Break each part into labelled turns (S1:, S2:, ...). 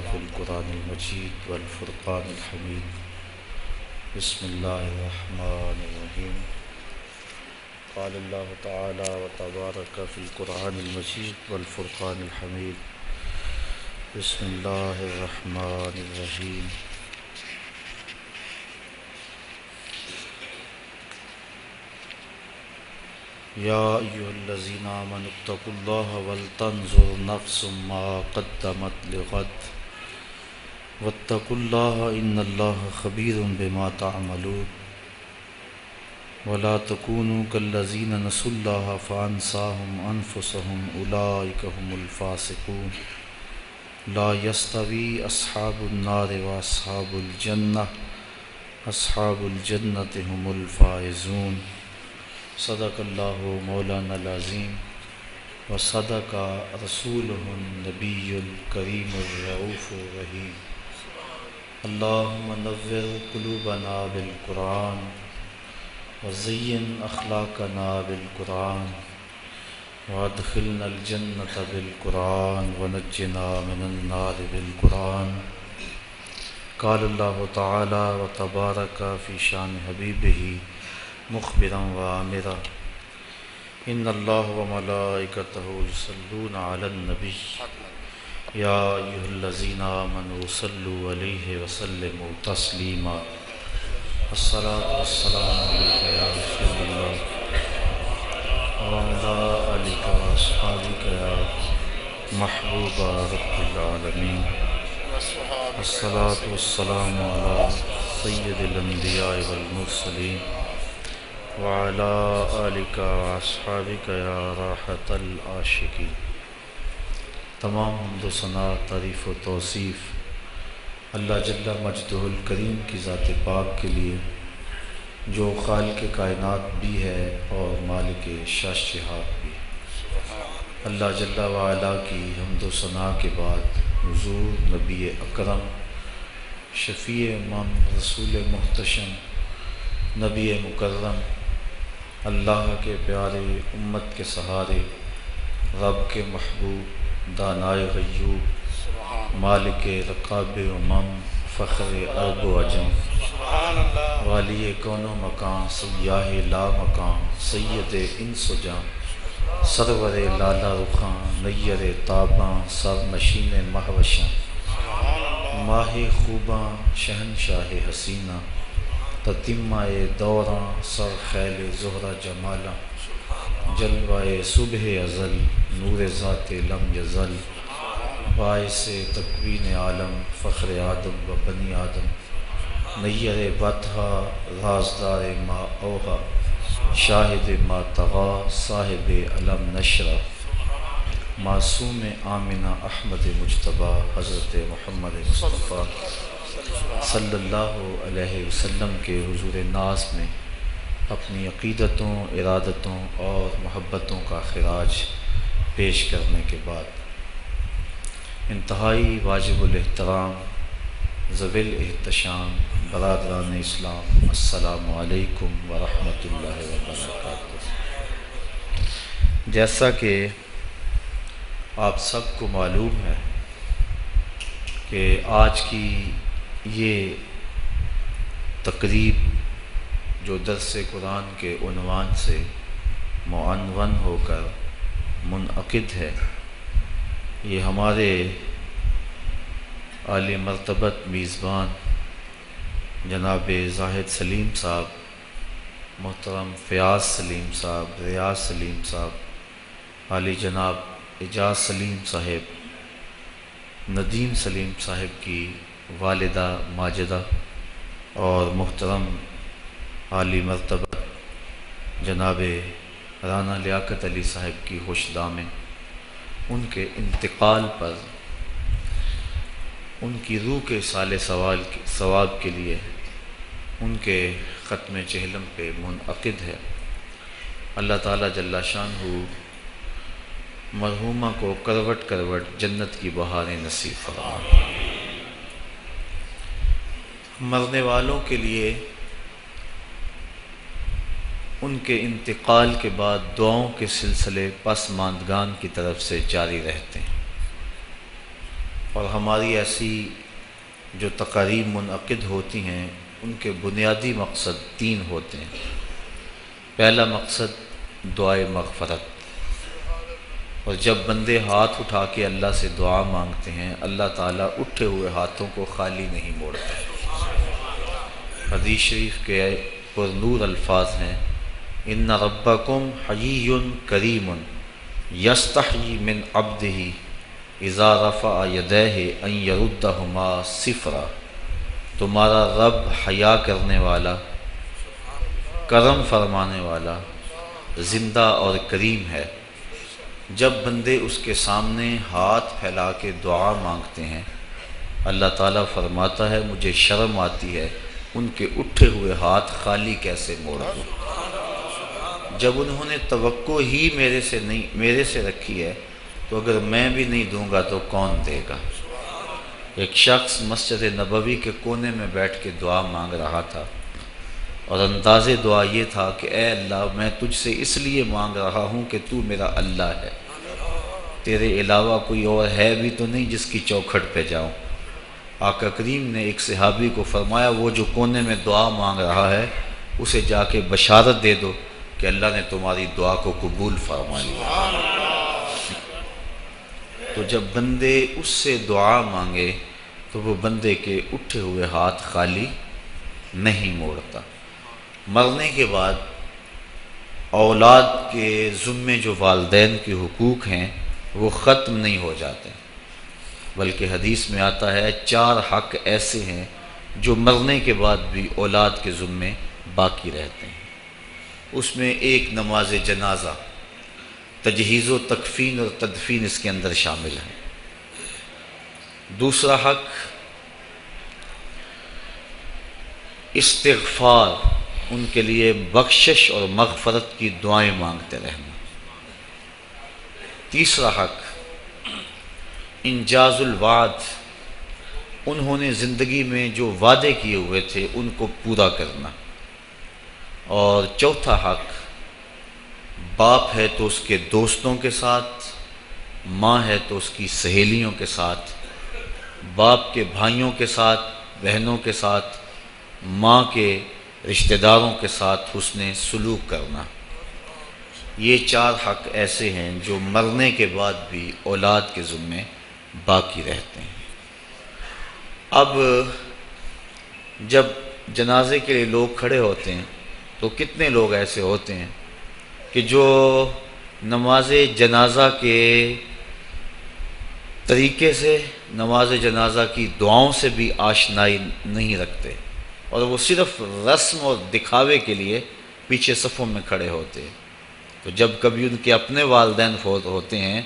S1: في القرآن المجيد والفرقان الحميد. بسم الله الرحمن الرحيم. قال الله تعالى وتبارك في القرآن المجيد والفرقان الحميد. بسم الله الرحمن الرحيم. يا أيها الذين آمنوا اتقوا الله ولتنظر نفس ما قدمت لغد واتقوا الله إن الله خبير بما تعملون ولا تكونوا كالذين نسوا الله فأنساهم أنفسهم أولئك هم الفاسقون. لا يستوي أصحاب النار وأصحاب الجنة أصحاب الجنة هم الفائزون. صدق اللہ مولانا العظیم وصدق رسولہ النبی الکریم الرؤوف الرحیم. اللہم نور قلوبنا بالقرآن وزین اخلاقنا بالقرآن وادخلنا الجنة بالقرآن ونجنا من النار بالقرآن. قال اللہ تعالی وتبارک فی شان حبیبہ مخبرا وآمرا ان اللہ وملائکتہ یصلون علی النبی یا ایھا الذین آمنوا صلوا علیہ وسلموا تسلیما. الصلاۃ والسلام علیک یا رسول اللہ وعلی آلک واصحابک یا محبوب رب العالمین. الصلاۃ والسلام علی سید الانبیاء والمرسلین وعلى آلک واصحابک یا راحت العاشقین. تمام حمد و ثنا، تعریف و توصیف اللہ جل مجدہ الکریم کی ذات پاک کے لیے جو خالق کائنات بھی ہے اور مالک شاشہات بھی. اللہ جل وعلا کی حمد و ثنا کے بعد حضور نبی اکرم شفیع امم رسول محتشم نبی مکرم اللہ کے پیارے امت کے سہارے رب کے محبوب دانائے غیوب مالک رقاب امم فخر عرب و عجم والی کون و مکان سیاہ لا مکان سید انس و جان سرور لالا رخاں نیر تاباں سر نشین مہوشاں ماہ خوباں شہنشاہ حسینہ تتمہ دوراں سر خیل زہرہ جمالاں جلوہ صبح ازل نور ذات لم یزل باعث تکوین عالم فخر آدم و بنی آدم نیر بطحہ رازدار ما اوہا شاہد ما طغا صاحب علم نشرہ معصوم آمنہ احمد مجتبیٰ حضرت محمد مصطفیٰ صلی اللہ علیہ وسلم کے حضور ناز میں اپنی عقیدتوں ارادتوں اور محبتوں کا خراج پیش کرنے کے بعد انتہائی واجب الاحترام ذوی الاحتشام برادران اسلام السلام علیکم ورحمۃ اللہ وبرکاتہ. جیسا کہ آپ سب کو معلوم ہے کہ آج کی یہ تقریب جو درس قرآن کے عنوان سے معنون ہو کر منعقد ہے، یہ ہمارے عالی مرتبت میزبان جناب زاہد سلیم صاحب، محترم فیاض سلیم صاحب، ریاض سلیم صاحب، عالی جناب اعجاز سلیم صاحب، ندیم سلیم صاحب کی والدہ ماجدہ اور محترم عالی مرتبہ جناب رانا لیاقت علی صاحب کی خوش دامن، ان کے انتقال پر ان کی روح کے سال ثواب کے لیے ان کے ختم چہلم پہ منعقد ہے. اللہ تعالیٰ جل شانہ مرحومہ کو کروٹ کروٹ جنت کی بہاریں نصیب فرمائے. مرنے والوں کے لیے ان کے انتقال کے بعد دعاؤں کے سلسلے پسماندگان کی طرف سے جاری رہتے ہیں. اور ہماری ایسی جو تقاریب منعقد ہوتی ہیں ان کے بنیادی مقصد 3 ہوتے ہیں۔ پہلا مقصد دعائے مغفرت، اور جب بندے ہاتھ اٹھا کے اللہ سے دعا مانگتے ہیں اللہ تعالیٰ اٹھے ہوئے ہاتھوں کو خالی نہیں موڑتا۔ حدیث شریف کے پر نور الفاظ ہیں، ان ربکم حیی کریم یستحیی من عبدہ اذا رفع یدیہ ان یردہما صفرا۔ تمہارا رب حیا کرنے والا، کرم فرمانے والا، زندہ اور کریم ہے۔ جب بندے اس کے سامنے ہاتھ پھیلا کے دعا مانگتے ہیں اللہ تعالیٰ فرماتا ہے مجھے شرم آتی ہے ان کے اٹھے ہوئے ہاتھ خالی کیسے موڑ دوں۔ جب انہوں نے توقع ہی میرے سے رکھی ہے تو اگر میں بھی نہیں دوں گا تو کون دے گا۔ ایک شخص مسجد نبوی کے کونے میں بیٹھ کے دعا مانگ رہا تھا، اور انداز دعا یہ تھا کہ اے اللہ میں تجھ سے اس لیے مانگ رہا ہوں کہ تو میرا اللہ ہے، تیرے علاوہ کوئی اور ہے بھی تو نہیں جس کی چوکھٹ پہ جاؤں۔ آقا کریم نے ایک صحابی کو فرمایا وہ جو کونے میں دعا مانگ رہا ہے اسے جا کے بشارت دے دو کہ اللہ نے تمہاری دعا کو قبول فرما لیا۔ تو جب بندے اس سے دعا مانگے تو وہ بندے کے اٹھے ہوئے ہاتھ خالی نہیں موڑتا۔ مرنے کے بعد اولاد کے ذمے جو والدین کے حقوق ہیں وہ ختم نہیں ہو جاتے، بلکہ حدیث میں آتا ہے 4 حق ایسے ہیں جو مرنے کے بعد بھی اولاد کے ذمے باقی رہتے ہیں۔ اس میں ایک نماز جنازہ، تجہیز و تکفین اور تدفین اس کے اندر شامل ہے۔ دوسرا حق استغفار، ان کے لیے بخشش اور مغفرت کی دعائیں مانگتے رہنا۔ تیسرا حق انجاز الوعد، انہوں نے زندگی میں جو وعدے کیے ہوئے تھے ان کو پورا کرنا۔ اور چوتھا حق باپ ہے تو اس کے دوستوں کے ساتھ، ماں ہے تو اس کی سہیلیوں کے ساتھ، باپ کے بھائیوں کے ساتھ، بہنوں کے ساتھ، ماں کے رشتہ داروں کے ساتھ حسن سلوک کرنا۔ یہ 4 حق ایسے ہیں جو مرنے کے بعد بھی اولاد کے ذمے باقی رہتے ہیں۔ اب جب جنازے کے لیے لوگ کھڑے ہوتے ہیں تو کتنے لوگ ایسے ہوتے ہیں کہ جو نماز جنازہ کے طریقے سے، نماز جنازہ کی دعاؤں سے بھی آشنائی نہیں رکھتے، اور وہ صرف رسم اور دکھاوے کے لیے پیچھے صفوں میں کھڑے ہوتے ہیں۔ تو جب کبھی ان کے اپنے والدین فوت ہوتے ہیں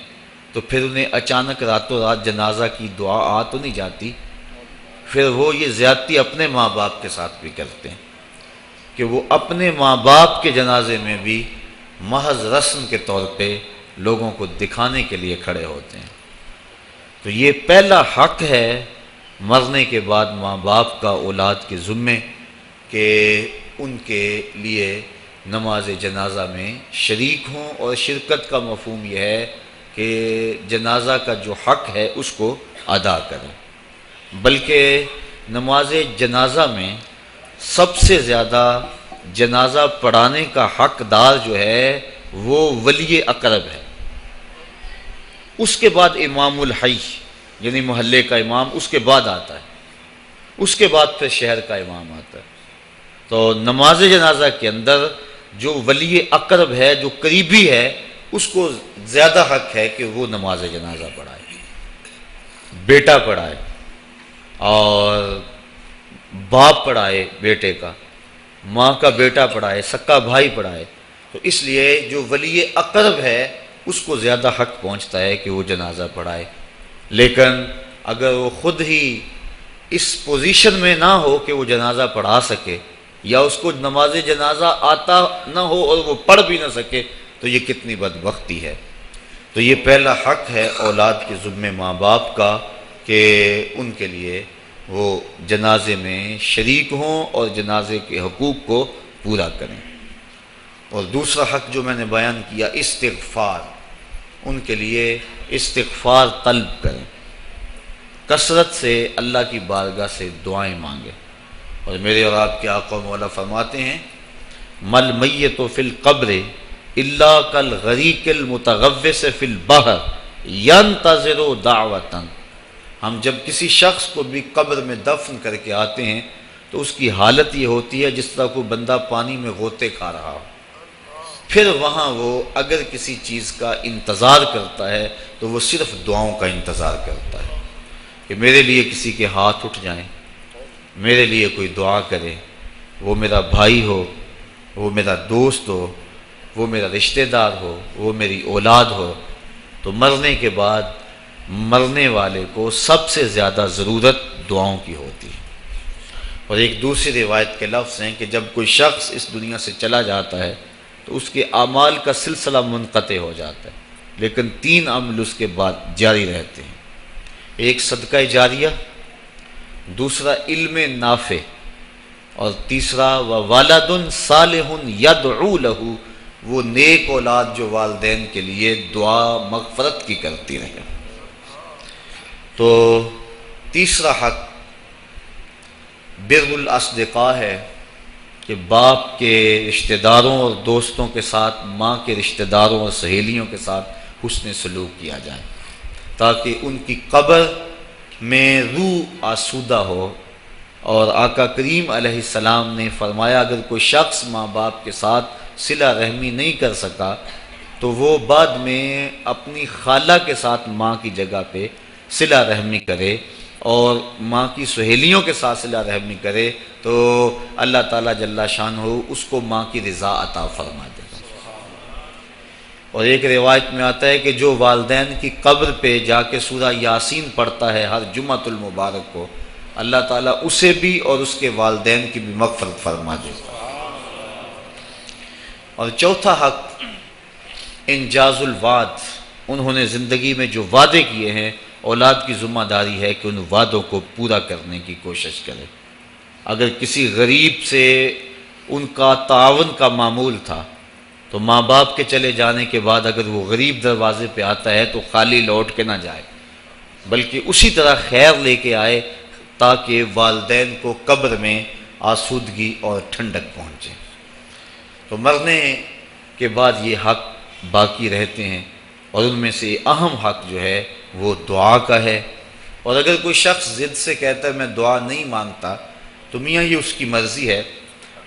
S1: تو پھر انہیں اچانک راتوں رات جنازہ کی دعا آ تو نہیں جاتی، پھر وہ یہ زیادتی اپنے ماں باپ کے ساتھ بھی کرتے ہیں کہ وہ اپنے ماں باپ کے جنازے میں بھی محض رسم کے طور پہ لوگوں کو دکھانے کے لیے کھڑے ہوتے ہیں۔ تو یہ پہلا حق ہے مرنے کے بعد ماں باپ کا اولاد کے ذمے کہ ان کے لیے نماز جنازہ میں شریک ہوں، اور شرکت کا مفہوم یہ ہے کہ جنازہ کا جو حق ہے اس کو ادا کریں۔ بلکہ نماز جنازہ میں سب سے زیادہ جنازہ پڑھانے کا حقدار جو ہے وہ ولی اقرب ہے، اس کے بعد امام الحی یعنی محلے کا امام اس کے بعد آتا ہے، اس کے بعد پھر شہر کا امام آتا ہے۔ تو نماز جنازہ کے اندر جو ولی اقرب ہے، جو قریبی ہے، اس کو زیادہ حق ہے کہ وہ نماز جنازہ پڑھائے، بیٹا پڑھائے اور باپ پڑھائے بیٹے کا، ماں کا بیٹا پڑھائے، سکا بھائی پڑھائے۔ تو اس لیے جو ولی اقرب ہے اس کو زیادہ حق پہنچتا ہے کہ وہ جنازہ پڑھائے۔ لیکن اگر وہ خود ہی اس پوزیشن میں نہ ہو کہ وہ جنازہ پڑھا سکے، یا اس کو نماز جنازہ آتا نہ ہو اور وہ پڑھ بھی نہ سکے، تو یہ کتنی بدبختی ہے۔ تو یہ پہلا حق ہے اولاد کے ذمے ماں باپ کا کہ ان کے لیے وہ جنازے میں شریک ہوں اور جنازے کے حقوق کو پورا کریں۔ اور دوسرا حق جو میں نے بیان کیا استغفار، ان کے لیے استغفار طلب کریں۔ کثرت سے اللہ کی بارگاہ سے دعائیں مانگے۔ اور میرے اور آپ کے آقا و مولا فرماتے ہیں مل میت فی القبر الا کالغریق المتغوث فی البحر ینتظر دعوۃ۔ ہم جب کسی شخص کو بھی قبر میں دفن کر کے آتے ہیں تو اس کی حالت یہ ہوتی ہے جس طرح کوئی بندہ پانی میں غوطے کھا رہا ہو، پھر وہاں وہ اگر کسی چیز کا انتظار کرتا ہے تو وہ صرف دعاؤں کا انتظار کرتا ہے کہ میرے لیے کسی کے ہاتھ اٹھ جائیں، میرے لیے کوئی دعا کرے، وہ میرا بھائی ہو، وہ میرا دوست ہو، وہ میرا رشتہ دار ہو، وہ میری اولاد ہو۔ تو مرنے کے بعد مرنے والے کو سب سے زیادہ ضرورت دعاؤں کی ہوتی ہے۔ اور ایک دوسری روایت کے لفظ ہیں کہ جب کوئی شخص اس دنیا سے چلا جاتا ہے تو اس کے اعمال کا سلسلہ منقطع ہو جاتا ہے، لیکن 3 عمل اس کے بعد جاری رہتے ہیں۔ ایک صدقہ جاریہ، دوسرا علم نافع، اور تیسرا وَوَلَدٌ صَالِحٌ يَدْعُو لَهُ، وہ نیک اولاد جو والدین کے لیے دعا مغفرت کی کرتی رہے۔ تو تیسرا حق بر الاصدقاء ہے کہ باپ کے رشتہ داروں اور دوستوں کے ساتھ، ماں کے رشتہ داروں اور سہیلیوں کے ساتھ حسن سلوک کیا جائے تاکہ ان کی قبر میں روح آسودہ ہو۔ اور آقا کریم علیہ السلام نے فرمایا اگر کوئی شخص ماں باپ کے ساتھ صلہ رحمی نہیں کر سکا تو وہ بعد میں اپنی خالہ کے ساتھ ماں کی جگہ پہ صلہ رحمی کرے اور ماں کی سہیلیوں کے ساتھ صلہ رحمی کرے تو اللہ تعالیٰ جل شانہ اس کو ماں کی رضا عطا فرما دے گا۔ اور ایک روایت میں آتا ہے کہ جو والدین کی قبر پہ جا کے سورہ یاسین پڑھتا ہے ہر جمعۃ المبارک کو، اللہ تعالیٰ اسے بھی اور اس کے والدین کی بھی مغفرت فرما دے گا۔ اور چوتھا حق انجاز الوعد، انہوں نے زندگی میں جو وعدے کیے ہیں اولاد کی ذمہ داری ہے کہ ان وعدوں کو پورا کرنے کی کوشش کرے۔ اگر کسی غریب سے ان کا تعاون کا معمول تھا تو ماں باپ کے چلے جانے کے بعد اگر وہ غریب دروازے پہ آتا ہے تو خالی لوٹ کے نہ جائے بلکہ اسی طرح خیر لے کے آئے تاکہ والدین کو قبر میں آسودگی اور ٹھنڈک پہنچے۔ تو مرنے کے بعد یہ حق باقی رہتے ہیں اور ان میں سے اہم حق جو ہے وہ دعا کا ہے۔ اور اگر کوئی شخص ضد سے کہتا ہے میں دعا نہیں مانگتا تو میاں یہ اس کی مرضی ہے۔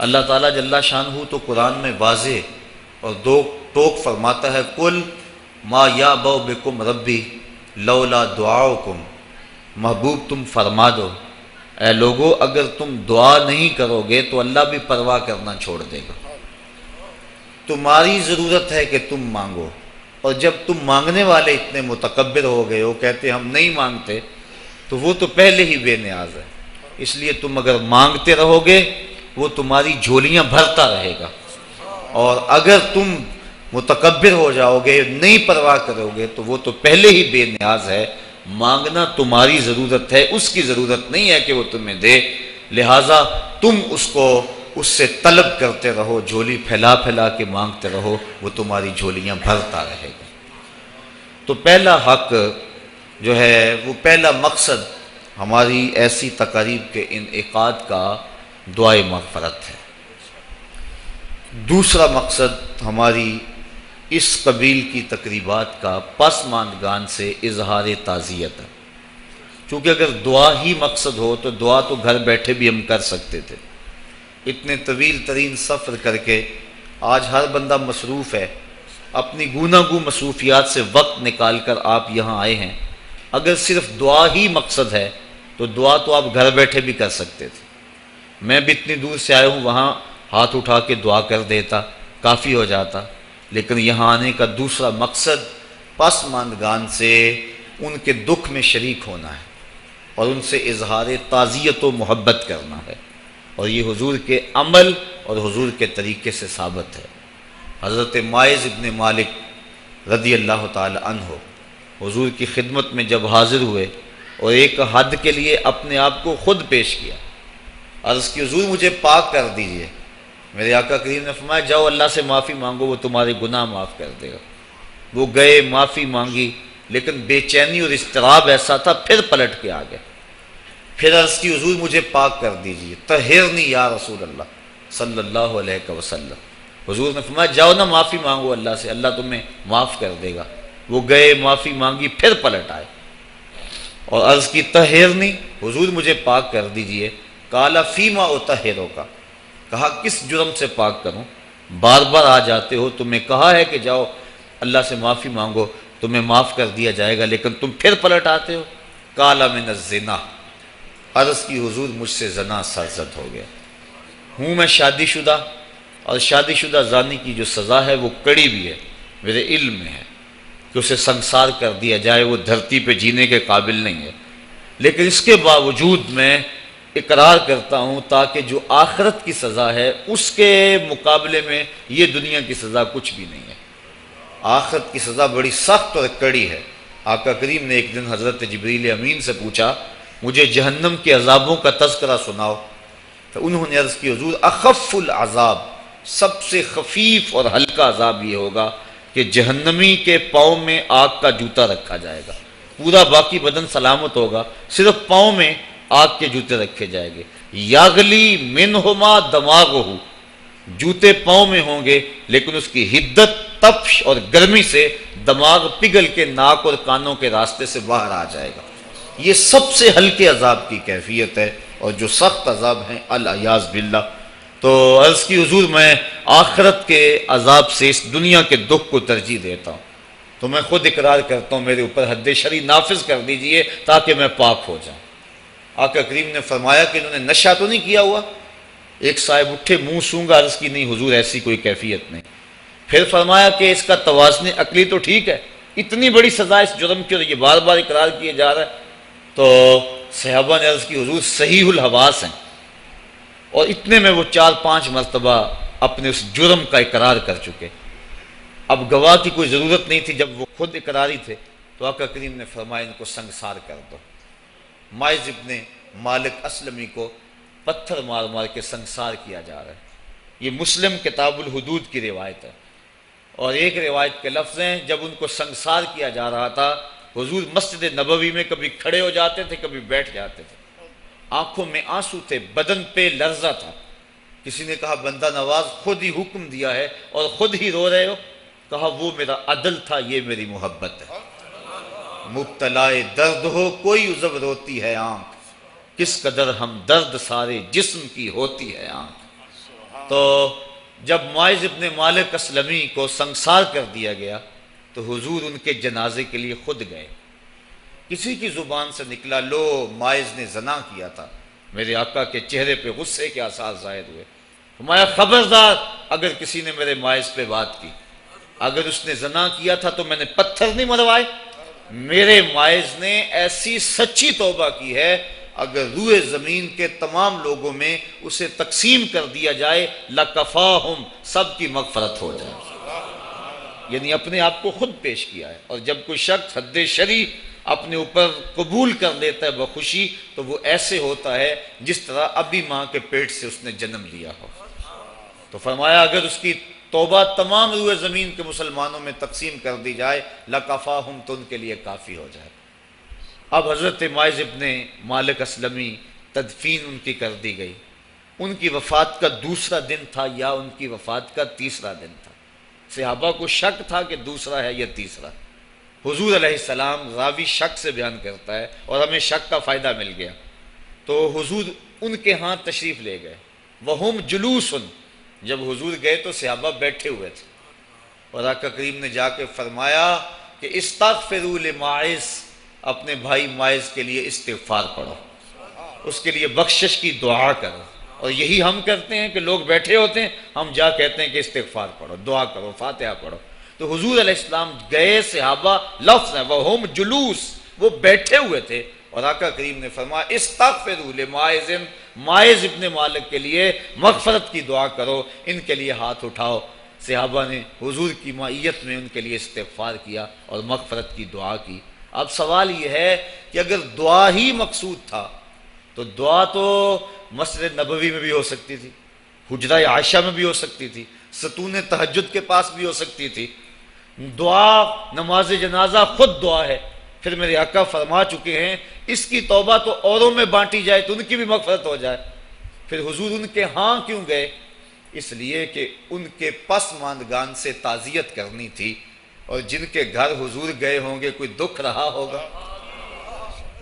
S1: اللہ تعالیٰ جل شانہ تو قرآن میں واضح اور دو ٹوک فرماتا ہے قل ما یعبأ بکم ربی لولا دعاؤکم، محبوب تم فرما دو اے لوگو اگر تم دعا نہیں کرو گے تو اللہ بھی پرواہ کرنا چھوڑ دے گا۔ تمہاری ضرورت ہے کہ تم مانگو، اور جب تم مانگنے والے اتنے متکبر ہو گئے ہو کہتے ہم نہیں مانگتے تو وہ تو پہلے ہی بے نیاز ہے، اس لیے تم اگر مانگتے رہو گے وہ تمہاری جھولیاں بھرتا رہے گا، اور اگر تم متکبر ہو جاؤ گے نہیں پرواہ کرو گے تو وہ تو پہلے ہی بے نیاز ہے۔ مانگنا تمہاری ضرورت ہے، اس کی ضرورت نہیں ہے کہ وہ تمہیں دے، لہٰذا تم اس کو اس سے طلب کرتے رہو، جھولی پھیلا پھیلا کے مانگتے رہو، وہ تمہاری جھولیاں بھرتا رہے گا۔ تو پہلا حق جو ہے وہ پہلا مقصد ہماری ایسی تقاریب کے انعقاد کا دعائے مغفرت ہے۔ دوسرا مقصد ہماری اس قبیل کی تقریبات کا پسماندگان سے اظہار تعزیت ہے، چونکہ اگر دعا ہی مقصد ہو تو دعا تو گھر بیٹھے بھی ہم کر سکتے تھے۔ اتنے طویل ترین سفر کر کے آج ہر بندہ مصروف ہے، اپنی گوناگوں مصروفیات سے وقت نکال کر آپ یہاں آئے ہیں، اگر صرف دعا ہی مقصد ہے تو دعا تو آپ گھر بیٹھے بھی کر سکتے تھے۔ میں بھی اتنی دور سے آیا ہوں، وہاں ہاتھ اٹھا کے دعا کر دیتا، کافی ہو جاتا، لیکن یہاں آنے کا دوسرا مقصد پسماندگان سے ان کے دکھ میں شریک ہونا ہے اور ان سے اظہار تعزیت و محبت کرنا ہے، اور یہ حضور کے عمل اور حضور کے طریقے سے ثابت ہے۔ حضرت ماعز ابن مالک رضی اللہ تعالی عنہ حضور کی خدمت میں جب حاضر ہوئے اور ایک حد کے لیے اپنے آپ کو خود پیش کیا، عرض کی حضور مجھے پاک کر دیجئے، میرے آقا کریم نے فرمایا جاؤ اللہ سے معافی مانگو، وہ تمہارے گناہ معاف کر دے گا۔ وہ گئے، معافی مانگی، لیکن بے چینی اور اضطراب ایسا تھا، پھر پلٹ کے آ گئے. پھر عرض کی حضور مجھے پاک کر دیجیے، طہرنی یا رسول اللہ صلی اللہ علیہ وسلم. حضور نے فرمایا جاؤ نا معافی مانگو اللہ سے، اللہ تمہیں معاف کر دے گا. وہ گئے، معافی مانگی، پھر پلٹ آئے اور عرض کی طہرنی، حضور مجھے پاک کر دیجیے. قال فیما اطہرک، کہا کس جرم سے پاک کروں؟ بار بار آ جاتے ہو، تمہیں کہا ہے کہ جاؤ اللہ سے معافی مانگو تمہیں معاف کر دیا جائے گا، لیکن تم پھر پلٹ آتے ہو. قال من الزنا، عرض کی حضور مجھ سے زنا سرزد ہو گیا. ہوں میں شادی شدہ، اور شادی شدہ زانی کی جو سزا ہے وہ کڑی بھی ہے، میرے علم میں ہے کہ اسے سنسار کر دیا جائے، وہ دھرتی پہ جینے کے قابل نہیں ہے. لیکن اس کے باوجود میں اقرار کرتا ہوں تاکہ جو آخرت کی سزا ہے اس کے مقابلے میں یہ دنیا کی سزا کچھ بھی نہیں ہے. آخرت کی سزا بڑی سخت اور کڑی ہے. آقا کریم نے ایک دن حضرت جبریل امین سے پوچھا مجھے جہنم کے عذابوں کا تذکرہ سناؤ، تو انہوں نے عرض کی حضور اخف العذاب، سب سے خفیف اور ہلکا عذاب یہ ہوگا کہ جہنمی کے پاؤں میں آگ کا جوتا رکھا جائے گا. پورا باقی بدن سلامت ہوگا، صرف پاؤں میں آگ کے جوتے رکھے جائیں گے. یاغلی منہما دماغہ، جوتے پاؤں میں ہوں گے لیکن اس کی حدت، تپش اور گرمی سے دماغ پگھل کے ناک اور کانوں کے راستے سے باہر آ جائے گا. یہ سب سے ہلکے عذاب کی کیفیت ہے، اور جو سخت عذاب ہیں العیاذ باللہ. تو عرض کی حضور میں آخرت کے عذاب سے اس دنیا کے دکھ کو ترجیح دیتا ہوں. تو میں خود اقرار کرتا ہوں میرے اوپر حد شرعی نافذ کر دیجئے تاکہ میں پاک ہو جاؤں. آقا کریم نے فرمایا کہ انہوں نے نشہ تو نہیں کیا ہوا؟ ایک صاحب اٹھے، منہ سونگا، عرض کی نہیں حضور ایسی کوئی کیفیت نہیں. پھر فرمایا کہ اس کا توازن عقلی تو ٹھیک ہے، اتنی بڑی سزا اس جرم کی اور یہ بار بار اقرار کیے جا رہا ہے. تو صحابہ نے عرض کی حضور صحیح الحواس ہیں، اور اتنے میں وہ 4-5 مرتبہ اپنے اس جرم کا اقرار کر چکے. اب گواہ کی کوئی ضرورت نہیں تھی، جب وہ خود اقراری تھے تو آقا کریم نے فرمایا ان کو سنگسار کر دو. ماعز ابن مالک اسلمی کو پتھر مار مار کے سنگسار کیا جا رہا ہے. یہ مسلم کتاب الحدود کی روایت ہے، اور ایک روایت کے لفظ ہیں جب ان کو سنگسار کیا جا رہا تھا حضور مسجد نبوی میں کبھی کھڑے ہو جاتے تھے کبھی بیٹھ جاتے تھے. آنکھوں میں آنسو تھے، بدن پہ لرزہ تھا. کسی نے کہا بندہ نواز خود ہی حکم دیا ہے اور خود ہی رو رہے ہو؟ کہا وہ میرا عدل تھا، یہ میری محبت ہے. مبتلائے درد ہو کوئی عذب روتی ہے آنکھ، کس قدر ہم درد سارے جسم کی ہوتی ہے آنکھ. تو جب ماعز ابن مالک اسلمی کو سنگسار کر دیا گیا تو حضور ان کے جنازے کے لیے خود گئے. کسی کی زبان سے نکلا لو ماعز نے زنا کیا تھا. میرے آقا کے چہرے پہ غصے کے آثار ظاہر ہوئے. فرمایا خبردار اگر کسی نے میرے ماعز پہ بات کی، اگر اس نے زنا کیا تھا تو میں نے پتھر نہیں مروائے. میرے ماعز نے ایسی سچی توبہ کی ہے اگر روئے زمین کے تمام لوگوں میں اسے تقسیم کر دیا جائے لکفاہم، سب کی مغفرت ہو جائے. یعنی اپنے آپ کو خود پیش کیا ہے. اور جب کوئی شخص حد شرعی اپنے اوپر قبول کر لیتا ہے بخوشی تو وہ ایسے ہوتا ہے جس طرح ابھی ماں کے پیٹ سے اس نے جنم لیا ہو. تو فرمایا اگر اس کی توبہ تمام روئے زمین کے مسلمانوں میں تقسیم کر دی جائے لکفاہم، تو ان کے لیے کافی ہو جائے. اب حضرت ماعز ابن مالک اسلمی تدفین ان کی کر دی گئی. ان کی وفات کا دوسرا دن تھا یا ان کی وفات کا تیسرا دن تھا. صحابہ کو شک تھا کہ دوسرا ہے یا تیسرا. حضور علیہ السلام راوی شک سے بیان کرتا ہے اور ہمیں شک کا فائدہ مل گیا. تو حضور ان کے ہاں تشریف لے گئے. وہم جلوس، جب حضور گئے تو صحابہ بیٹھے ہوئے تھے، اور آقا کریم نے جا کے فرمایا کہ استغفروا لماعز، اپنے بھائی ماعز کے لیے استغفار پڑھو، اس کے لیے بخشش کی دعا کرو. اور یہی ہم کرتے ہیں کہ لوگ بیٹھے ہوتے ہیں ہم جا کہتے ہیں کہ استغفار پڑھو، دعا کرو، فاتحہ پڑھو. تو حضور علیہ السلام گئے، صحابہ لفظ ہے وہم جلوس، وہ بیٹھے ہوئے تھے، اور آقا کریم نے فرمایا استغفروا لماعز، ماعز ابن مالک کے لیے مغفرت کی دعا کرو، ان کے لیے ہاتھ اٹھاؤ. صحابہ نے حضور کی معیت میں ان کے لیے استغفار کیا اور مغفرت کی دعا کی. اب سوال یہ ہے کہ اگر دعا ہی مقصود تھا تو دعا تو مسجد نبوی میں بھی ہو سکتی تھی، حجرہ عائشہ میں بھی ہو سکتی تھی، ستون تہجد کے پاس بھی ہو سکتی تھی. دعا نماز جنازہ خود دعا ہے، پھر میرے آقا فرما چکے ہیں اس کی توبہ تو اوروں میں بانٹی جائے تو ان کی بھی مغفرت ہو جائے۔ پھر حضور ان کے ہاں کیوں گئے؟ اس لیے کہ ان کے پسماندگان سے تعزیت کرنی تھی، اور جن کے گھر حضور گئے ہوں گے کوئی دکھ رہا ہوگا۔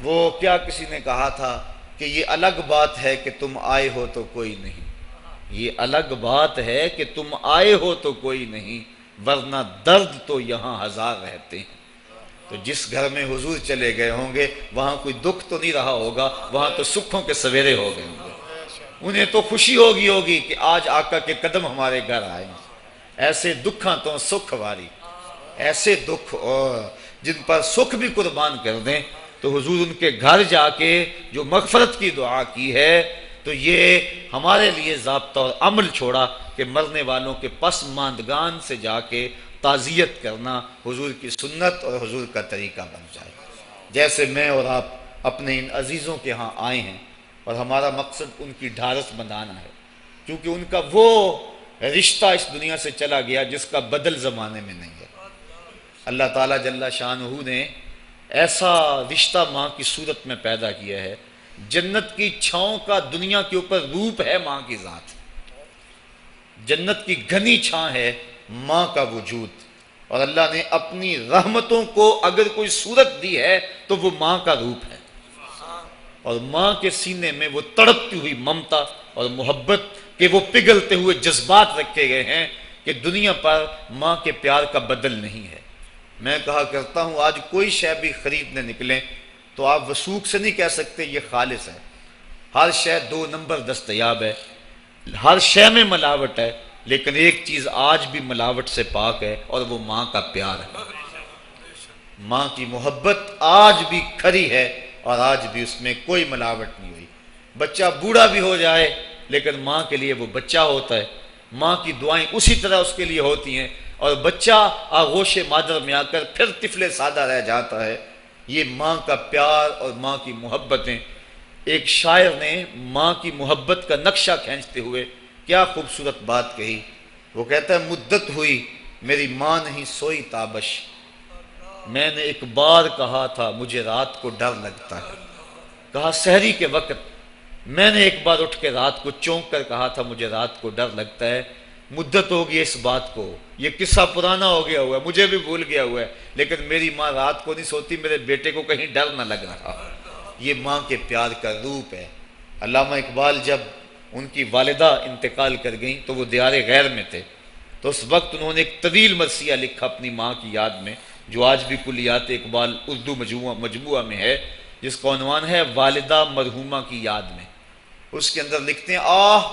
S1: وہ کیا کسی نے کہا تھا کہ یہ الگ بات ہے کہ تم آئے ہو تو کوئی نہیں، یہ الگ بات ہے کہ تم آئے ہو تو کوئی نہیں، ورنہ درد تو یہاں ہزار رہتے ہیں۔ تو جس گھر میں حضور چلے گئے ہوں گے وہاں کوئی دکھ تو نہیں رہا ہوگا، وہاں تو سکھوں کے سویرے ہو گئے ہوں گے۔ انہیں تو خوشی ہوگی کہ آج آقا کے قدم ہمارے گھر آئے۔ ایسے دکھاں تو سکھ واری، ایسے دکھ اور جن پر سکھ بھی قربان کر دیں۔ تو حضور ان کے گھر جا کے جو مغفرت کی دعا کی ہے، تو یہ ہمارے لیے ضابطہ اور عمل چھوڑا کہ مرنے والوں کے پسماندگان سے جا کے تعزیت کرنا حضور کی سنت اور حضور کا طریقہ بن جائے۔ جیسے میں اور آپ اپنے ان عزیزوں کے ہاں آئے ہیں، اور ہمارا مقصد ان کی ڈھارس بندھانا ہے، کیونکہ ان کا وہ رشتہ اس دنیا سے چلا گیا جس کا بدل زمانے میں نہیں ہے۔ اللہ تعالیٰ جل شانہ نے ایسا رشتہ ماں کی صورت میں پیدا کیا ہے، جنت کی چھاؤں کا دنیا کے اوپر روپ ہے ماں کی ذات، جنت کی گھنی چھاں ہے ماں کا وجود، اور اللہ نے اپنی رحمتوں کو اگر کوئی صورت دی ہے تو وہ ماں کا روپ ہے، اور ماں کے سینے میں وہ تڑپتی ہوئی ممتا اور محبت کے وہ پگھلتے ہوئے جذبات رکھے گئے ہیں کہ دنیا پر ماں کے پیار کا بدل نہیں ہے۔ میں کہا کرتا ہوں آج کوئی شے بھی خریدنے نکلیں تو آپ وثوق سے نہیں کہہ سکتے یہ خالص ہے، ہر شے 2 نمبر دستیاب ہے، ہر شے میں ملاوٹ ہے، لیکن ایک چیز آج بھی ملاوٹ سے پاک ہے، اور وہ ماں کا پیار ہے۔ ماں کی محبت آج بھی کھری ہے، اور آج بھی اس میں کوئی ملاوٹ نہیں ہوئی۔ بچہ بوڑھا بھی ہو جائے لیکن ماں کے لیے وہ بچہ ہوتا ہے، ماں کی دعائیں اسی طرح اس کے لیے ہوتی ہیں، اور بچہ آغوش مادر میں آ کر پھر طفل سادہ رہ جاتا ہے۔ یہ ماں کا پیار اور ماں کی محبتیں۔ ایک شاعر نے ماں کی محبت کا نقشہ کھینچتے ہوئے کیا خوبصورت بات کہی، وہ کہتا ہے مدت ہوئی میری ماں نہیں سوئی تابش، میں نے ایک بار کہا تھا مجھے رات کو ڈر لگتا ہے، کہا سحری کے وقت میں نے ایک بار اٹھ کے رات کو چونک کر کہا تھا مجھے رات کو ڈر لگتا ہے۔ مدت ہوگی اس بات کو، یہ قصہ پرانا ہو گیا ہوا ہے، مجھے بھی بھول گیا ہوا ہے، لیکن میری ماں رات کو نہیں سوتی، میرے بیٹے کو کہیں ڈر نہ لگ رہا۔ یہ ماں کے پیار کا روپ ہے۔ علامہ اقبال جب ان کی والدہ انتقال کر گئیں تو وہ دیار غیر میں تھے، تو اس وقت انہوں نے ایک طویل مرثیہ لکھا اپنی ماں کی یاد میں، جو آج بھی کلیات اقبال اردو مجموعہ میں ہے، جس کا عنوان ہے والدہ مرحومہ کی یاد میں۔ اس کے اندر لکھتے ہیں آہ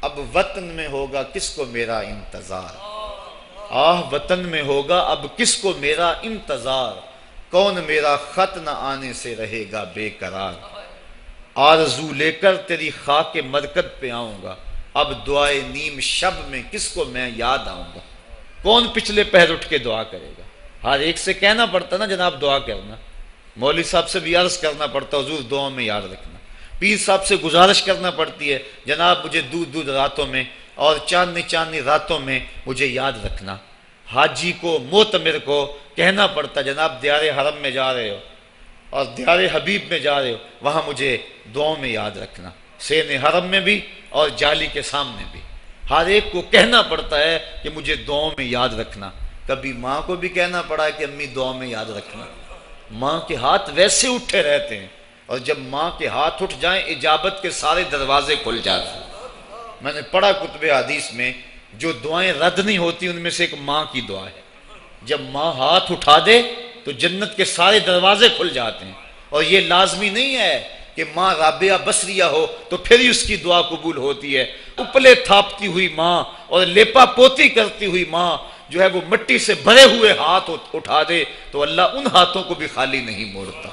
S1: اب وطن میں ہوگا کس کو میرا انتظار، آہ وطن میں ہوگا اب کس کو میرا انتظار، کون میرا خط نہ آنے سے رہے گا بے قرار، آرزو لے کر تیری خاک مرکد پہ آؤں گا، اب دعائے نیم شب میں کس کو میں یاد آؤں گا۔ کون پچھلے پہر اٹھ کے دعا کرے گا؟ ہر ایک سے کہنا پڑتا نا جناب دعا کرنا، مولوی صاحب سے بھی عرض کرنا پڑتا حضور دعا میں یاد رکھنا، پیر صاحب سے گزارش کرنا پڑتی ہے جناب مجھے دودھ راتوں میں اور چاندنی راتوں میں مجھے یاد رکھنا، حاجی کو معتمر کو کہنا پڑتا جناب دیار حرم میں جا رہے ہو اور دیار حبیب میں جا رہے ہو وہاں مجھے دعاؤں میں یاد رکھنا، سین حرم میں بھی اور جالی کے سامنے بھی، ہر ایک کو کہنا پڑتا ہے کہ مجھے دعاؤں میں یاد رکھنا۔ کبھی ماں کو بھی کہنا پڑا ہے کہ امی دعاؤں میں یاد رکھنا۔ ماں کے ہاتھ ویسے اٹھے رہتے ہیں، اور جب ماں کے ہاتھ اٹھ جائیں اجابت کے سارے دروازے کھل جاتے ہیں۔ میں نے پڑھا کتب حدیث میں جو دعائیں رد نہیں ہوتی ان میں سے ایک ماں کی دعا ہے، جب ماں ہاتھ اٹھا دے تو جنت کے سارے دروازے کھل جاتے ہیں، اور یہ لازمی نہیں ہے کہ ماں رابعہ بصریہ ہو تو پھر ہی اس کی دعا قبول ہوتی ہے۔ اپلے تھاپتی ہوئی ماں اور لیپا پوتی کرتی ہوئی ماں جو ہے وہ مٹی سے بھرے ہوئے ہاتھ اٹھا دے تو اللہ ان ہاتھوں کو بھی خالی نہیں موڑتا۔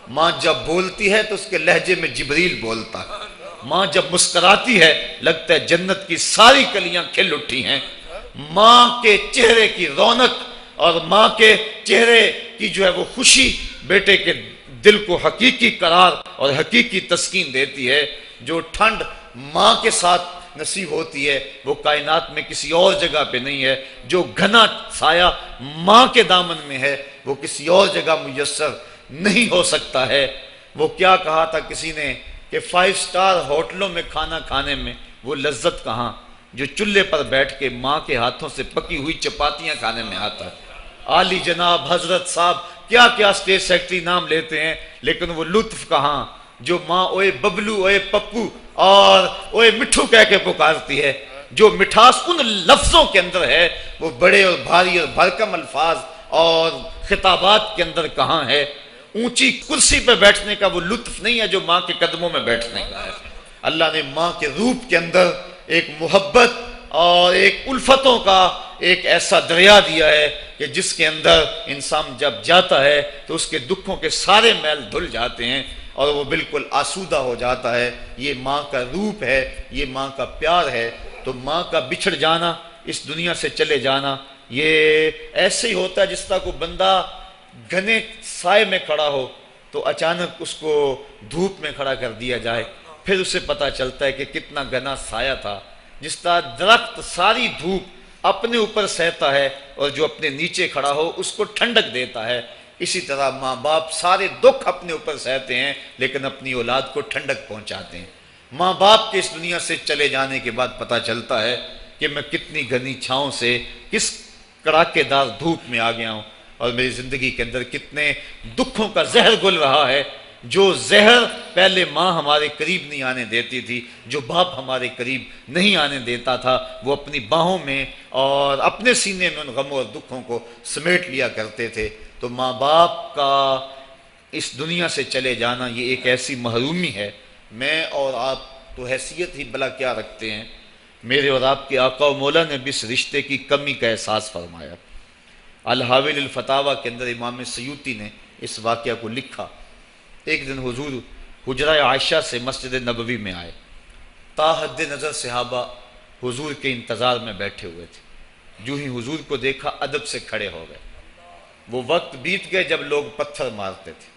S1: ماں جب بولتی ہے تو اس کے لہجے میں جبریل بولتا ہے، ماں جب مسکراتی ہے لگتا ہے جنت کی ساری کلیاں کھل اٹھی ہیں۔ ماں کے چہرے کی رونق اور ماں کے چہرے کی جو ہے وہ خوشی بیٹے کے دل کو حقیقی قرار اور حقیقی تسکین دیتی ہے۔ جو ٹھنڈ ماں کے ساتھ نصیب ہوتی ہے وہ کائنات میں کسی اور جگہ پہ نہیں ہے. جو گھنا سایہ ماں کے دامن میں ہے وہ کسی اور جگہ میسر نہیں ہو سکتا ہے. وہ کیا کہا تھا کسی نے کہ 5 سٹار ہوٹلوں میں کھانا کھانے میں وہ لذت کہاں جو چولہے پر بیٹھ کے ماں کے ہاتھوں سے پکی ہوئی چپاتیاں کھانے میں آتا ہے. عالی جناب حضرت صاحب کیا کیا اسٹیٹ سیکرٹری نام لیتے ہیں لیکن وہ لطف کہاں جو ماں اوئے ببلو اوئے پپو اور اوئے مٹھو کہہ کے پکارتی ہے. جو مٹھاس ان لفظوں کے اندر ہے وہ بڑے اور بھاری اور بھرکم الفاظ اور خطابات کے اندر کہاں ہے. اونچی کرسی پہ بیٹھنے کا وہ لطف نہیں ہے جو ماں کے قدموں میں بیٹھنے کا ہے. اللہ نے ماں کے روپ کے اندر ایک محبت اور ایک الفتوں کا ایک ایسا دریا دیا ہے کہ جس کے اندر انسان جب جاتا ہے تو اس کے دکھوں کے سارے میل دھل جاتے ہیں اور وہ بالکل آسودہ ہو جاتا ہے. یہ ماں کا روپ ہے, یہ ماں کا پیار ہے. تو ماں کا بچھڑ جانا, اس دنیا سے چلے جانا, یہ ایسے ہی ہوتا ہے جس طرح کوئی بندہ گھنے سائے میں کھڑا ہو تو اچانک اس کو دھوپ میں کھڑا کر دیا جائے, پھر اسے پتہ چلتا ہے کہ کتنا گھنا سایہ تھا. جس طرح درخت ساری دھوپ اپنے اوپر سہتا ہے اور جو اپنے نیچے کھڑا ہو اس کو ٹھنڈک دیتا ہے, اسی طرح ماں باپ سارے دکھ اپنے اوپر سہتے ہیں لیکن اپنی اولاد کو ٹھنڈک پہنچاتے ہیں. ماں باپ کے اس دنیا سے چلے جانے کے بعد پتہ چلتا ہے کہ میں کتنی گھنی چھاؤں سے کس کڑاکے دار دھوپ میں آ گیا ہوں اور میری زندگی کے اندر کتنے دکھوں کا زہر گل رہا ہے. جو زہر پہلے ماں ہمارے قریب نہیں آنے دیتی تھی, جو باپ ہمارے قریب نہیں آنے دیتا تھا, وہ اپنی باہوں میں اور اپنے سینے میں ان غموں اور دکھوں کو سمیٹ لیا کرتے تھے. تو ماں باپ کا اس دنیا سے چلے جانا یہ ایک ایسی محرومی ہے. میں اور آپ تو حیثیت ہی بلا کیا رکھتے ہیں, میرے اور آپ کے آقا و مولا نے بھی اس رشتے کی کمی کا احساس فرمایا. الحاوی الفتاویٰ کے اندر امام سیوطی نے اس واقعہ کو لکھا. ایک دن حضور حجرہ عائشہ سے مسجد نبوی میں آئے. تا حد نظر صحابہ حضور کے انتظار میں بیٹھے ہوئے تھے. جو ہی حضور کو دیکھا ادب سے کھڑے ہو گئے. وہ وقت بیت گئے جب لوگ پتھر مارتے تھے.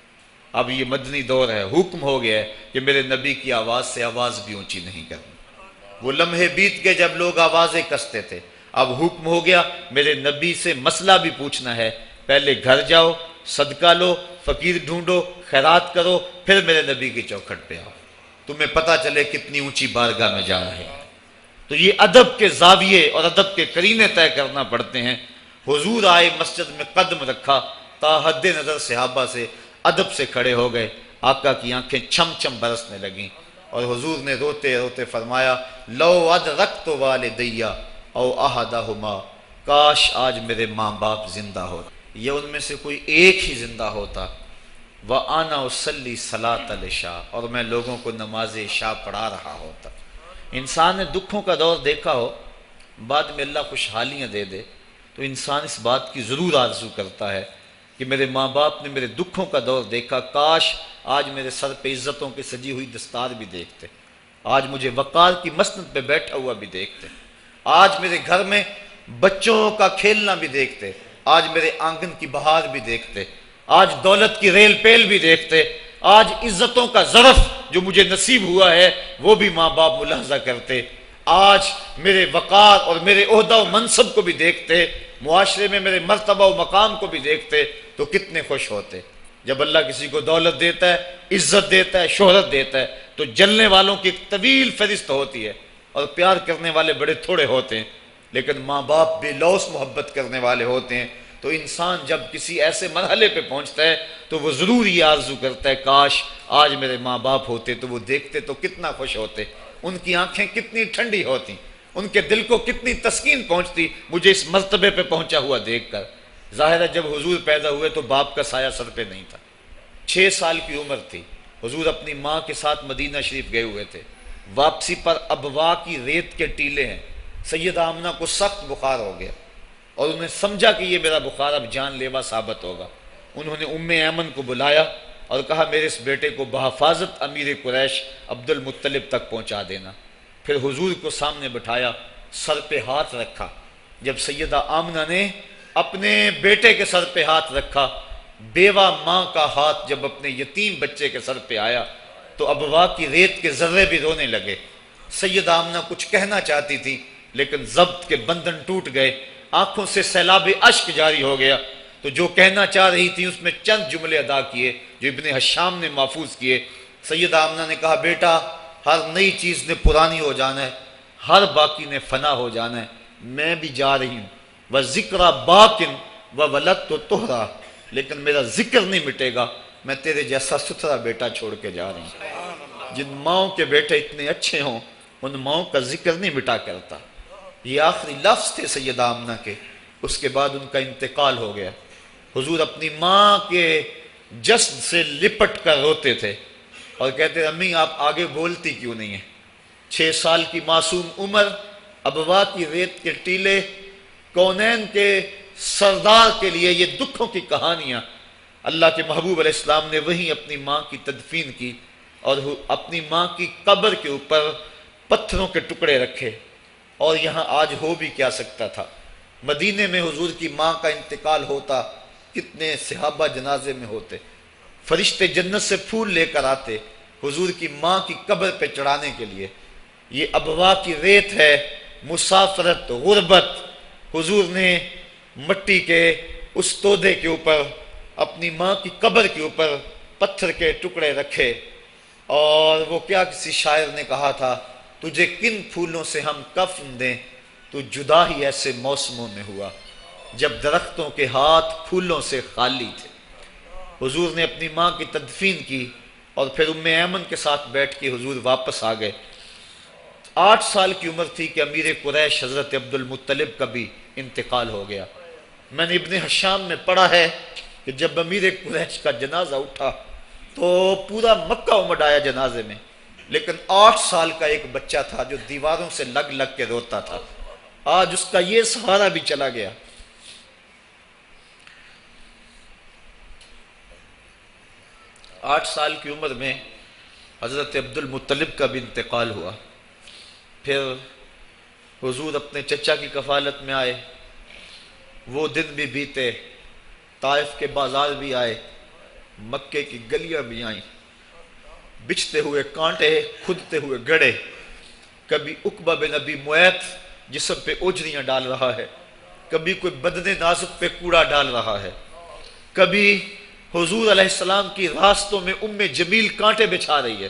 S1: اب یہ مدنی دور ہے, حکم ہو گیا ہے کہ میرے نبی کی آواز سے آواز بھی اونچی نہیں کرنی. وہ لمحے بیت گئے جب لوگ آوازیں کستے تھے. اب حکم ہو گیا میرے نبی سے مسئلہ بھی پوچھنا ہے, پہلے گھر جاؤ, صدقہ لو, فقیر ڈھونڈو, خیرات کرو, پھر میرے نبی کی چوکھٹ پہ آؤ, تمہیں پتہ چلے کتنی اونچی بارگاہ میں جا رہے ہیں. تو یہ ادب کے زاویے اور ادب کے قرینے طے کرنا پڑتے ہیں. حضور آئے, مسجد میں قدم رکھا, تا حد نظر صحابہ سے ادب سے کھڑے ہو گئے. آقا کی آنکھیں چھم چھم برسنے لگیں اور حضور نے روتے روتے فرمایا, لو ادرکت والدیہ او احدہما, کاش آج میرے ماں باپ زندہ ہوتے, یہ ان میں سے کوئی ایک ہی زندہ ہوتا. وَأَنَا أُصَلِّي صَلَاةَ الْعِشَاءِ, اور میں لوگوں کو نماز عشاء پڑھا رہا ہوتا. انسان نے دکھوں کا دور دیکھا ہو, بعد میں اللہ خوشحالیاں دے دے تو انسان اس بات کی ضرور آرزو کرتا ہے کہ میرے ماں باپ نے میرے دکھوں کا دور دیکھا, کاش آج میرے سر پہ عزتوں کی سجی ہوئی دستار بھی دیکھتے, آج مجھے وقار کی مسند پہ بیٹھا ہوا بھی دیکھتے, آج میرے گھر میں بچوں کا کھیلنا بھی دیکھتے, آج میرے آنگن کی بہار بھی دیکھتے, آج دولت کی ریل پیل بھی دیکھتے, آج عزتوں کا ظرف جو مجھے نصیب ہوا ہے وہ بھی ماں باپ ملاحظہ کرتے, آج میرے وقار اور میرے عہدہ و منصب کو بھی دیکھتے, معاشرے میں میرے مرتبہ و مقام کو بھی دیکھتے, تو کتنے خوش ہوتے. جب اللہ کسی کو دولت دیتا ہے, عزت دیتا ہے, شہرت دیتا ہے, تو جلنے والوں کی ایک طویل فہرست ہوتی ہے اور پیار کرنے والے بڑے تھوڑے ہوتے ہیں, لیکن ماں باپ بے لوث محبت کرنے والے ہوتے ہیں. تو انسان جب کسی ایسے مرحلے پہ پہنچتا ہے تو وہ ضرور یہ آرزو کرتا ہے, کاش آج میرے ماں باپ ہوتے تو وہ دیکھتے تو کتنا خوش ہوتے, ان کی آنکھیں کتنی ٹھنڈی ہوتی, ان کے دل کو کتنی تسکین پہنچتی مجھے اس مرتبے پہ پہنچا ہوا دیکھ کر. ظاہر ہے جب حضور پیدا ہوئے تو باپ کا سایہ سر پہ نہیں تھا, 6 سال کی عمر تھی, حضور اپنی ماں کے ساتھ مدینہ شریف گئے ہوئے تھے. واپسی پر ابوا کی ریت کے ٹیلے ہیں, سیدہ آمنہ کو سخت بخار ہو گیا اور انہوں نے سمجھا کہ یہ میرا بخار اب جان لیوا ثابت ہوگا. انہوں نے ام ایمن کو بلایا اور کہا میرے اس بیٹے کو بحفاظت امیر قریش عبد المطلب تک پہنچا دینا. پھر حضور کو سامنے بٹھایا, سر پہ ہاتھ رکھا. جب سیدہ آمنہ نے اپنے بیٹے کے سر پہ ہاتھ رکھا, بیوہ ماں کا ہاتھ جب اپنے یتیم بچے کے سر پہ آیا تو ابوا کی ریت کے ذرے بھی رونے لگے. سیدہ آمنہ کچھ کہنا چاہتی تھی لیکن ضبط کے بندھن ٹوٹ گئے، آنکھوں سے سیلاب اشک جاری ہو گیا، تو جو کہنا چاہ رہی تھی اس میں چند جملے ادا کیے جو ابن حشام نے محفوظ کیے۔ سیدہ آمنہ نے کہا بیٹا ہر نئی چیز نے پرانی ہو جانا ہے، ہر باقی نے فنا ہو جانا ہے، میں بھی جا رہی ہوں، وَذِكْرَ بَاقٍ وَوَلَدْتُ طُهْرًا، لیکن میرا ذکر نہیں مٹے گا، میں تیرے جیسا ستھرا بیٹا چھوڑ کے جا رہی ہوں۔ جن ماؤں کے بیٹے اتنے اچھے ہوں ان ماؤں کا ذکر نہیں مٹا کرتا۔ یہ آخری لفظ تھے سیدہ آمنہ کے، اس کے بعد ان کا انتقال ہو گیا۔ حضور اپنی ماں کے جسد سے لپٹ کر روتے تھے اور کہتے امی آپ آگے بولتی کیوں نہیں ہیں؟ 6 سال کی معصوم عمر، ابوا کی ریت کے ٹیلے، کونین کے سردار کے لیے یہ دکھوں کی کہانیاں۔ اللہ کے محبوب علیہ السلام نے وہیں اپنی ماں کی تدفین کی اور اپنی ماں کی قبر کے اوپر پتھروں کے ٹکڑے رکھے، اور یہاں آج ہو بھی کیا سکتا تھا؟ مدینے میں حضور کی ماں کا انتقال ہوتا، کتنے صحابہ جنازے میں ہوتے، فرشتے جنت سے پھول لے کر آتے حضور کی ماں کی قبر پہ چڑھانے کے لیے۔ یہ ابوا کی ریت ہے، مسافرت، غربت۔ حضور نے مٹی کے اس تودے کے اوپر اپنی ماں کی قبر کے اوپر پتھر کے ٹکڑے رکھے، اور وہ کیا کسی شاعر نے کہا تھا تجھے کن پھولوں سے ہم کفن دیں، تو جدا ہی ایسے موسموں میں ہوا جب درختوں کے ہاتھ پھولوں سے خالی تھے۔ حضور نے اپنی ماں کی تدفین کی اور پھر ام ایمن کے ساتھ بیٹھ کے حضور واپس آ گئے۔ 8 سال کی عمر تھی کہ امیر قریش حضرت عبد المطلب کا بھی انتقال ہو گیا۔ میں نے ابن حشام میں پڑھا ہے کہ جب امیر قریش کا جنازہ اٹھا تو پورا مکہ امڈ آیا جنازے میں، لیکن 8 سال کا ایک بچہ تھا جو دیواروں سے لگ لگ کے روتا تھا، آج اس کا یہ سہارا بھی چلا گیا۔ 8 سال کی عمر میں حضرت عبد المطلب کا بھی انتقال ہوا۔ پھر حضور اپنے چچا کی کفالت میں آئے، وہ دن بھی بیتے، طائف کے بازار بھی آئے، مکے کی گلیاں بھی آئیں، بچھتے ہوئے کانٹے، کھدتے ہوئے گڑے، کبھی عقبہ بن ابی معیط جسم پہ اوجریاں ڈال رہا ہے، کبھی کوئی بدن نازک پہ کوڑا ڈال رہا ہے، کبھی حضور علیہ السلام کی راستوں میں ام جمیل کانٹے بچھا رہی ہے،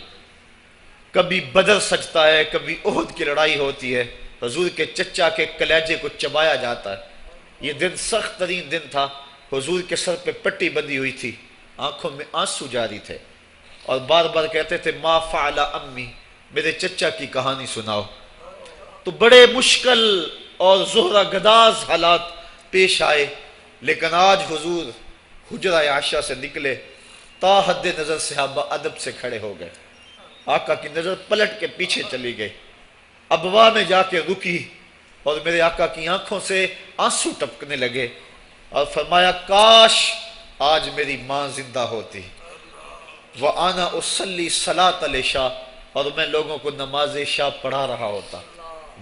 S1: کبھی بدر سجتا ہے، کبھی احد کی لڑائی ہوتی ہے، حضور کے چچا کے کلیجے کو چبایا جاتا ہے۔ یہ دن سخت ترین دن تھا، حضور کے سر پہ پٹی بندھی ہوئی تھی، آنکھوں میں آنسو جاری تھے، اور بار بار کہتے تھے ما فعل امی، میرے چچا کی کہانی سناؤ۔ تو بڑے مشکل اور زہرہ گداز حالات پیش آئے، لیکن آج حضور حجرہ عائشہ سے نکلے، تا حد نظر صحابہ ادب سے کھڑے ہو گئے، آقا کی نظر پلٹ کے پیچھے چلی گئی، ابوا میں جا کے رکی، اور میرے آقا کی آنکھوں سے آنسو ٹپکنے لگے، اور فرمایا کاش آج میری ماں زندہ ہوتی، وَأَنَا أُصَلِّي صَلَاةَ الْعِشَاء، اور میں لوگوں کو نماز عشاء پڑھا رہا ہوتا،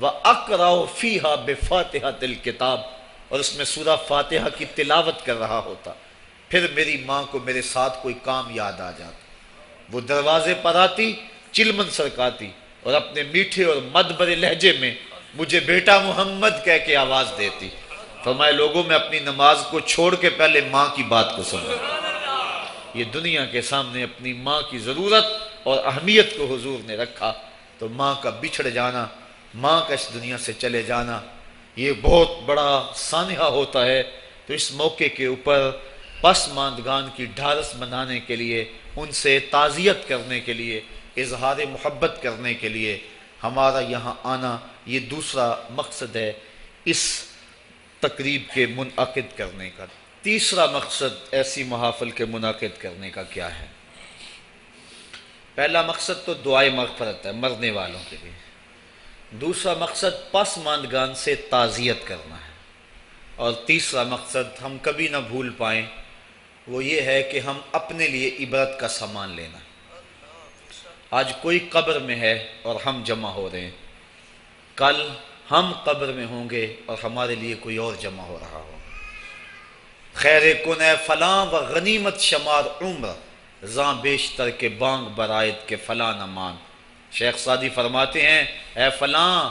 S1: وَأَقْرَأُ فِيهَا بِفَاتِحَةِ الْكِتَابِ، اور اس میں سورہ فاتحہ کی تلاوت کر رہا ہوتا، پھر میری ماں کو میرے ساتھ کوئی کام یاد آ جاتا، وہ دروازے پر آتی، چلمن سرکاتی، اور اپنے میٹھے اور مدبر لہجے میں مجھے بیٹا محمد کہہ کے آواز دیتی۔ فرمائے لوگوں میں اپنی نماز کو چھوڑ کے پہلے ماں کی بات کو سنو۔ یہ دنیا کے سامنے اپنی ماں کی ضرورت اور اہمیت کو حضور نے رکھا، تو ماں کا بچھڑ جانا، ماں کا اس دنیا سے چلے جانا، یہ بہت بڑا سانحہ ہوتا ہے۔ تو اس موقع کے اوپر پسماندگان کی ڈھارس بنانے کے لیے، ان سے تعزیت کرنے کے لیے، اظہار محبت کرنے کے لیے ہمارا یہاں آنا، یہ دوسرا مقصد ہے اس تقریب کے منعقد کرنے کا۔ تیسرا مقصد ایسی محافل کے منعقد کرنے کا کیا ہے؟ پہلا مقصد تو دعائے مغفرت ہے مرنے والوں کے لیے، دوسرا مقصد پسماندگان سے تعزیت کرنا ہے، اور تیسرا مقصد ہم کبھی نہ بھول پائیں وہ یہ ہے کہ ہم اپنے لیے عبرت کا سامان لینا۔ آج کوئی قبر میں ہے اور ہم جمع ہو رہے ہیں، کل ہم قبر میں ہوں گے اور ہمارے لیے کوئی اور جمع ہو رہا ہو۔ خیر کن ہے فلاں و غنیمت شمار عمر، زاں بیشتر کے بانگ برائت کے فلاں نہ مان۔ شیخ سعدی فرماتے ہیں اے فلاں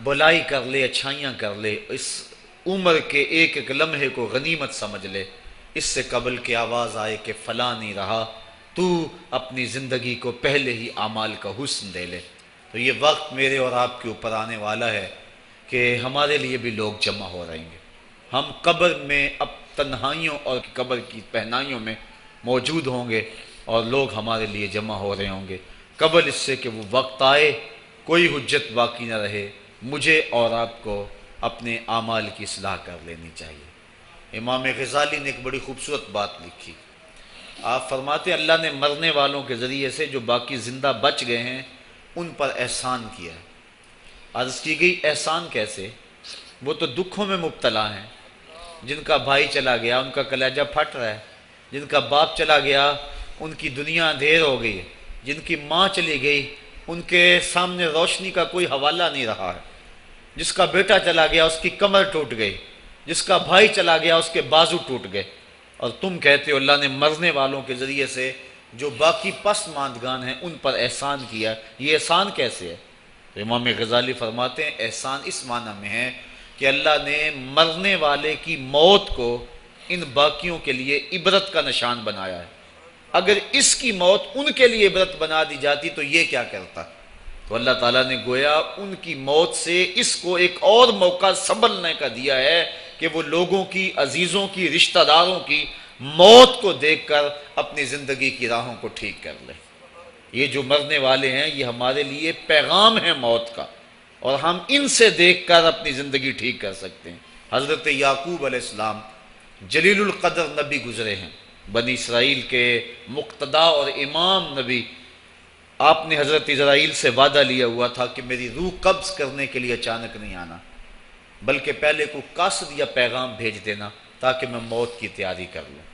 S1: بلائی کر لے، اچھائیاں کر لے، اس عمر کے ایک ایک لمحے کو غنیمت سمجھ لے، اس سے قبل کہ آواز آئے کہ فلاں نہیں رہا، تو اپنی زندگی کو پہلے ہی اعمال کا حسن دے لے۔ تو یہ وقت میرے اور آپ کے اوپر آنے والا ہے کہ ہمارے لیے بھی لوگ جمع ہو رہیں گے۔ ہم قبر میں اب تنہائیوں اور قبر کی پہنائیوں میں موجود ہوں گے اور لوگ ہمارے لیے جمع ہو رہے ہوں گے، قبل اس سے کہ وہ وقت آئے کوئی حجت باقی نہ رہے۔ مجھے اور آپ کو اپنے اعمال کی اصلاح کر لینی چاہیے۔ امام غزالی نے ایک بڑی خوبصورت بات لکھی، آپ فرماتے ہیں اللہ نے مرنے والوں کے ذریعے سے جو باقی زندہ بچ گئے ہیں ان پر احسان کیا ہے۔ عرض کی گئی احسان کیسے؟ وہ تو دکھوں میں مبتلا ہیں، جن کا بھائی چلا گیا ان کا کلیجہ پھٹ رہا ہے، جن کا باپ چلا گیا ان کی دنیا اندھیر ہو گئی ہے، جن کی ماں چلی گئی ان کے سامنے روشنی کا کوئی حوالہ نہیں رہا ہے، جس کا بیٹا چلا گیا اس کی کمر ٹوٹ گئی، جس کا بھائی چلا گیا اس کے بازو ٹوٹ گئے، اور تم کہتے ہو اللہ نے مرنے والوں کے ذریعے سے جو باقی پسماندگان ہیں ان پر احسان کیا۔ یہ احسان کیسے ہے؟ تو امام غزالی فرماتے ہیں احسان اس معنی میں ہے کہ اللہ نے مرنے والے کی موت کو ان باقیوں کے لیے عبرت کا نشان بنایا ہے۔ اگر اس کی موت ان کے لیے عبرت بنا دی جاتی تو یہ کیا کرتا؟ تو اللہ تعالیٰ نے گویا ان کی موت سے اس کو ایک اور موقع سنبھلنے کا دیا ہے کہ وہ لوگوں کی، عزیزوں کی، رشتہ داروں کی موت کو دیکھ کر اپنی زندگی کی راہوں کو ٹھیک کر لے۔ یہ جو مرنے والے ہیں یہ ہمارے لیے پیغام ہے موت کا، اور ہم ان سے دیکھ کر اپنی زندگی ٹھیک کر سکتے ہیں۔ حضرت یعقوب علیہ السلام جلیل القدر نبی گزرے ہیں، بنی اسرائیل کے مقتدا اور امام نبی۔ آپ نے حضرت اسرائیل سے وعدہ لیا ہوا تھا کہ میری روح قبض کرنے کے لیے اچانک نہیں آنا، بلکہ پہلے کو قاصد یا پیغام بھیج دینا تاکہ میں موت کی تیاری کر لوں۔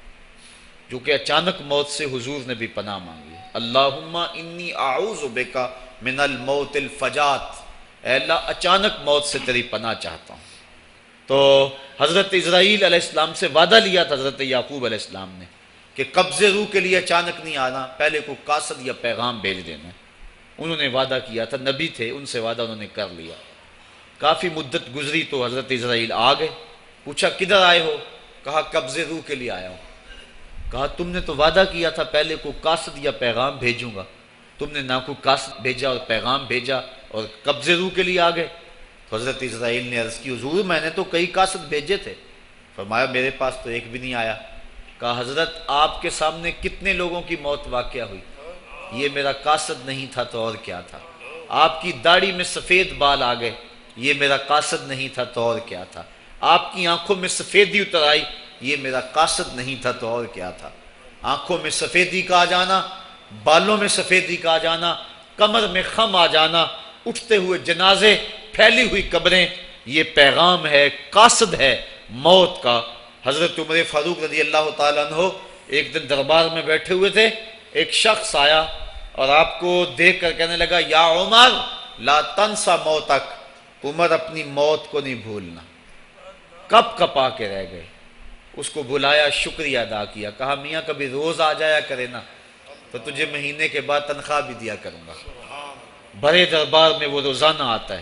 S1: جو کہ اچانک موت سے حضور نے بھی پناہ مانگی، اللہم انی اعوذ بک من الموت الفجات، اے اللہ اچانک موت سے تیری پناہ چاہتا ہوں۔ تو حضرت اسرائیل علیہ السلام سے وعدہ لیا تھا حضرت یعقوب علیہ السلام نے کہ قبض روح کے لیے اچانک نہیں آنا، پہلے کو قاصد یا پیغام بھیج دینا۔ انہوں نے وعدہ کیا تھا، نبی تھے، ان سے وعدہ انہوں نے کر لیا۔ کافی مدت گزری تو حضرت اسرائیل آ گئے، پوچھا کدھر آئے ہو؟ کہا قبض روح کے لیے آیا ہوں۔ کہا تم نے تو وعدہ کیا تھا پہلے کو قاصد یا پیغام بھیجوں گا، تم نے نہ کوئی قاصد بھیجا اور پیغام بھیجا اور قبض روح کے لیے آ گئے۔ تو حضرت اسرائیل نے عرض کی حضور میں نے تو کئی قاصد بھیجے تھے۔ فرمایا میرے پاس تو ایک بھی نہیں آیا۔ کہا حضرت آپ کے سامنے کتنے لوگوں کی موت واقع ہوئی، یہ میرا قاصد نہیں تھا تو اور کیا تھا۔ آپ کی داڑھی میں سفید بال آ گئے، یہ میرا قاصد نہیں تھا تو اور کیا تھا۔ آپ کی آنکھوں میں سفیدی اتر آئی، یہ میرا قاصد نہیں تھا تو اور کیا تھا۔ آنکھوں میں سفیدی کا آ جانا، بالوں میں سفیدی کا آ جانا، کمر میں خم آ جانا، اٹھتے ہوئے جنازے، پھیلی ہوئی قبریں، یہ پیغام ہے، قاصد ہے موت کا۔ حضرت عمر فاروق رضی اللہ تعالیٰ عنہ ایک دن دربار میں بیٹھے ہوئے تھے، ایک شخص آیا اور آپ کو دیکھ کر کہنے لگا یا عمر لا تنسا موتک، عمر اپنی موت کو نہیں بھولنا۔ کپ کپا کے رہ گئے، اس کو بلایا، شکریہ ادا کیا، کہا میاں کبھی روز آ جایا کرے نا تو تجھے مہینے کے بعد تنخواہ بھی دیا کروں گا۔ بڑے دربار میں وہ روزانہ آتا ہے۔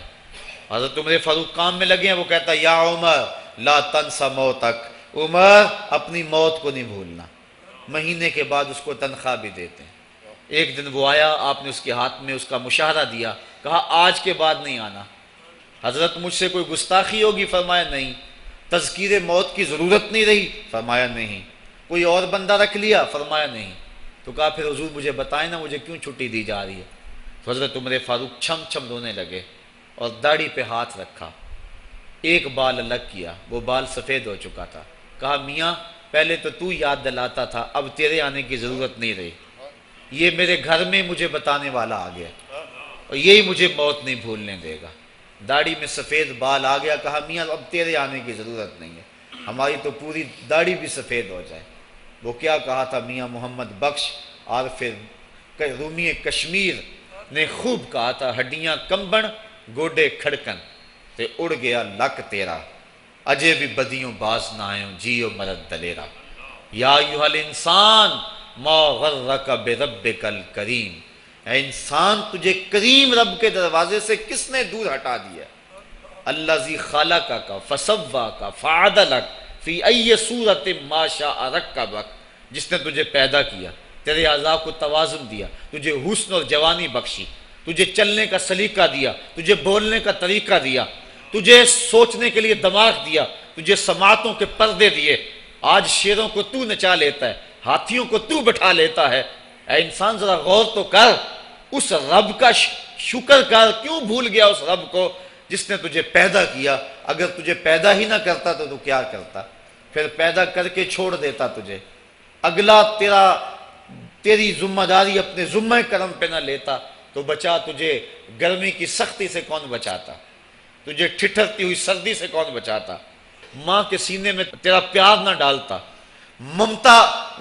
S1: حضرت عمر فاروق کام میں لگے ہیں، وہ کہتا ہے یا عمر لا تنسا موتک، عمر اپنی موت کو نہیں بھولنا۔ مہینے کے بعد اس کو تنخواہ بھی دیتے ہیں۔ ایک دن وہ آیا، آپ نے اس کے ہاتھ میں اس کا مشاہرہ دیا، کہا آج کے بعد نہیں آنا۔ حضرت مجھ سے کوئی گستاخی ہوگی؟ فرمایا نہیں۔ تذکیر موت کی ضرورت نہیں رہی؟ فرمایا نہیں۔ کوئی اور بندہ رکھ لیا؟ فرمایا نہیں۔ تو کہا پھر حضور مجھے بتائیں نا مجھے کیوں چھٹی دی جا رہی ہے؟ تو حضرت عمر فاروق چھم چھم رونے لگے اور داڑھی پہ ہاتھ رکھا، ایک بال الگ کیا، وہ بال سفید ہو چکا تھا۔ کہا میاں پہلے تو یاد دلاتا تھا، اب تیرے آنے کی ضرورت نہیں رہی، یہ میرے گھر میں مجھے بتانے والا آ گیا اور یہی مجھے موت نہیں بھولنے دے گا۔ داڑھی میں سفید بال آ گیا، کہا میاں اب تیرے آنے کی ضرورت نہیں ہے، ہماری تو پوری داڑھی بھی سفید ہو جائے۔ وہ کیا کہا تھا میاں محمد بخش عارف رومی کشمیر نے خوب کہا تھا، ہڈیاں کمبن گوڈے کھڑکن تے اڑ گیا لک تیرا، اجے بھی بدیوں باز نہ آئیں جیو مرد دلیرا۔ یا ایھا الانسان ما غرک بربک الکریم، اے انسان تجھے کریم رب کے دروازے سے کس نے دور ہٹا دیا؟ الذی خلقک فسواک فعدلک فی ای صورت ما شاء رکبک، جس نے تجھے پیدا کیا، تیرے اعضاء کو توازن دیا، تجھے حسن اور جوانی بخشی، تجھے چلنے کا سلیقہ دیا، تجھے بولنے کا طریقہ دیا، تجھے سوچنے کے لیے دماغ دیا، تجھے سماعتوں کے پردے دیے۔ آج شیروں کو تو نچا لیتا ہے، ہاتھیوں کو تو بٹھا لیتا ہے۔ اے انسان ذرا غور تو کر، اس رب کا شکر کر، کیوں بھول گیا اس رب کو جس نے تجھے پیدا کیا؟ اگر تجھے پیدا ہی نہ کرتا تو کیا کرتا؟ پھر پیدا کر کے چھوڑ دیتا تجھے، اگلا تیری ذمہ داری اپنے ذمہ کرم پہ نہ لیتا تو بچا تجھے گرمی کی سختی سے کون بچاتا؟ تجھے ٹھٹھرتی ہوئی سردی سے کون بچاتا؟ ماں کے سینے میں تیرا پیار نہ ڈالتا، ممتا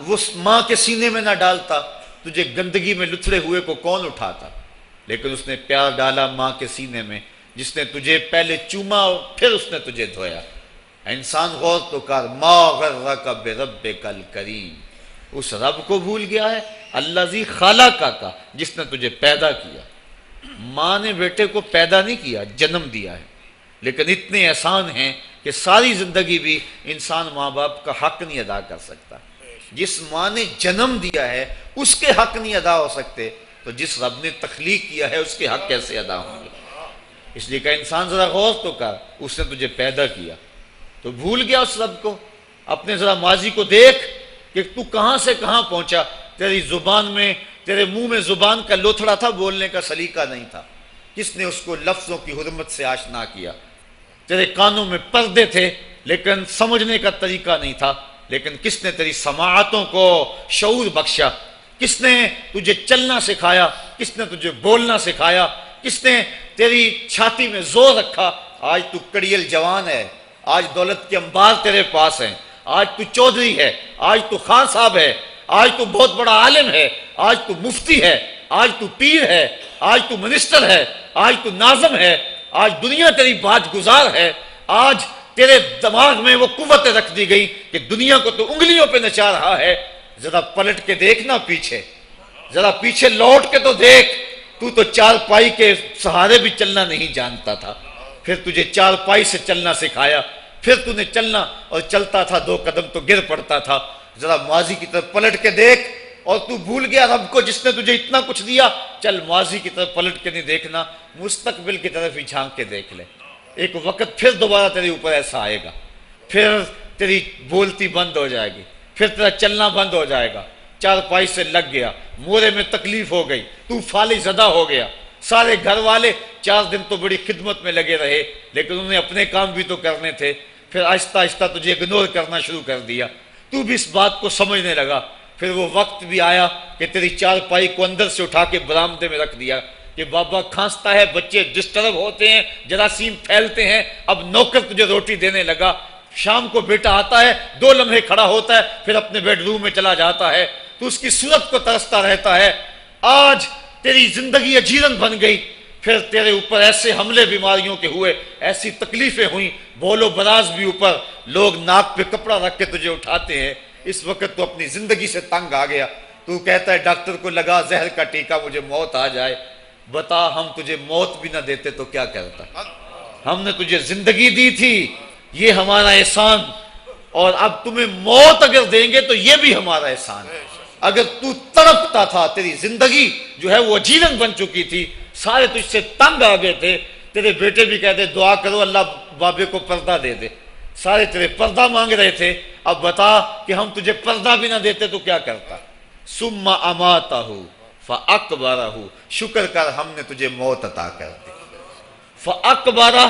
S1: اس ماں کے سینے میں نہ ڈالتا، تجھے گندگی میں لتھڑے ہوئے کو کون اٹھاتا؟ لیکن اس نے پیار ڈالا ماں کے سینے میں، جس نے تجھے پہلے چوما اور پھر اس نے تجھے دھویا۔ انسان غور تو کر، ما غرک بربک الکریم، اس رب کو بھول گیا ہے الذی خلقک، جس نے تجھے پیدا کیا۔ ماں نے بیٹے کو پیدا نہیں کیا، جنم دیا ہے، لیکن اتنے احسان ہیں کہ ساری زندگی بھی انسان ماں باپ کا حق نہیں ادا کر سکتا۔ جس ماں نے جنم دیا ہے اس کے حق نہیں ادا ہو سکتے، تو جس رب نے تخلیق کیا ہے اس کے حق کیسے ادا ہوں گے؟ اس لیے کہ انسان ذرا غور تو کر، اس نے تجھے پیدا کیا تو بھول گیا اس رب کو؟ اپنے ذرا ماضی کو دیکھ کہ تو کہاں سے کہاں پہنچا۔ تیری زبان میں، تیرے منہ میں زبان کا لوتھڑا تھا، بولنے کا سلیقہ نہیں تھا، کس نے اس کو لفظوں کی حرمت سے آشنا کیا؟ تیرے کانوں میں پردے تھے لیکن سمجھنے کا طریقہ نہیں تھا، لیکن کس نے تیری سماعتوں کو شعور بخشا؟ کس نے تجھے چلنا سکھایا؟ کس نے تجھے بولنا سکھایا؟ کس نے تیری چھاتی میں زور رکھا؟ آج تو کڑیل جوان ہے، آج دولت کے انبار تیرے پاس ہیں، آج تو چودھری ہے، آج تو خان صاحب ہے، آج تو بہت بڑا عالم ہے، آج تو مفتی ہے، آج تو پیر ہے، آج تو منسٹر ہے، آج تو ناظم ہے، آج دنیا تیری باج گزار ہے، آج تیرے دماغ میں وہ قوت رکھ دی گئی کہ دنیا کو تو انگلیوں پہ نچا رہا ہے۔ ذرا پلٹ کے دیکھنا پیچھے، ذرا پیچھے لوٹ کے تو دیکھ، تو چار پائی کے سہارے بھی چلنا نہیں جانتا تھا، پھر تجھے چار پائی سے چلنا سکھایا، پھر تو نے چلنا اور چلتا تھا، دو قدم تو گر پڑتا تھا۔ ذرا ماضی کی طرف پلٹ کے دیکھ، اور تو بھول گیا رب کو جس نے تجھے اتنا کچھ دیا۔ چل ماضی کی طرف پلٹ کے نہیں دیکھنا، مستقبل کی طرف ہی جھانک کے دیکھ لے۔ ایک وقت پھر دوبارہ تیرے اوپر ایسا آئے گا، پھر تیری بولتی بند ہو جائے گی، پھر تیرا چلنا بند ہو جائے گا، چار پائی سے لگ گیا، مورے میں تکلیف ہو گئی، تو فالج زدہ ہو گیا۔ سارے گھر والے 4 دن تو بڑی خدمت میں لگے رہے، لیکن انہیں اپنے کام بھی تو کرنے تھے، پھر آہستہ آہستہ تجھے اگنور کرنا شروع کر دیا، تو بھی اس بات کو سمجھنے لگا۔ پھر وہ وقت بھی آیا کہ تیری چار پائی کو اندر سے اٹھا کے برآمدے میں رکھ دیا کہ بابا کھانستا ہے، بچے ڈسٹرب ہوتے ہیں، جراثیم پھیلتے ہیں، اب نوکر تجھے روٹی دینے لگا۔ شام کو بیٹا آتا ہے، 2 لمحے کھڑا ہوتا ہے، پھر اپنے بیڈ روم میں چلا جاتا ہے، تو اس کی صورت کو ترستا رہتا ہے۔ آج تیری زندگی اجیرن بن گئی، پھر تیرے اوپر ایسے حملے بیماریوں کے ہوئے، ایسی تکلیفیں ہوئیں، بول و براز بھی اوپر، لوگ ناک پہ کپڑا رکھ کے تجھے اٹھاتے ہیں۔ اس وقت تو اپنی زندگی سے تنگ آ گیا، تو کہتا ہے ڈاکٹر کو لگا زہر کا ٹیکہ، مجھے موت آ جائے۔ بتا ہم تجھے موت بھی نہ دیتے تو کیا کرتا؟ ہم نے تجھے زندگی دی تھی، یہ ہمارا احسان، اور اب تمہیں موت اگر دیں گے تو یہ بھی ہمارا احسان ہے۔ اگر تو تڑپتا تھا، تیری زندگی جو ہے وہ اجیرن بن چکی تھی، سارے تجھ سے تنگ آ گئے تھے، تیرے بیٹے بھی کہتے دعا کرو اللہ بابے کو پردہ دے دے، سارے تیرے پردہ مانگ رہے تھے، اب بتا کہ ہم تجھے پردہ بھی نہ دیتے تو کیا کرتا؟ ثم اماتہ فاقبرہ، شکر کر ہم نے تجھے موت عطا کر دی، فاقبرہ،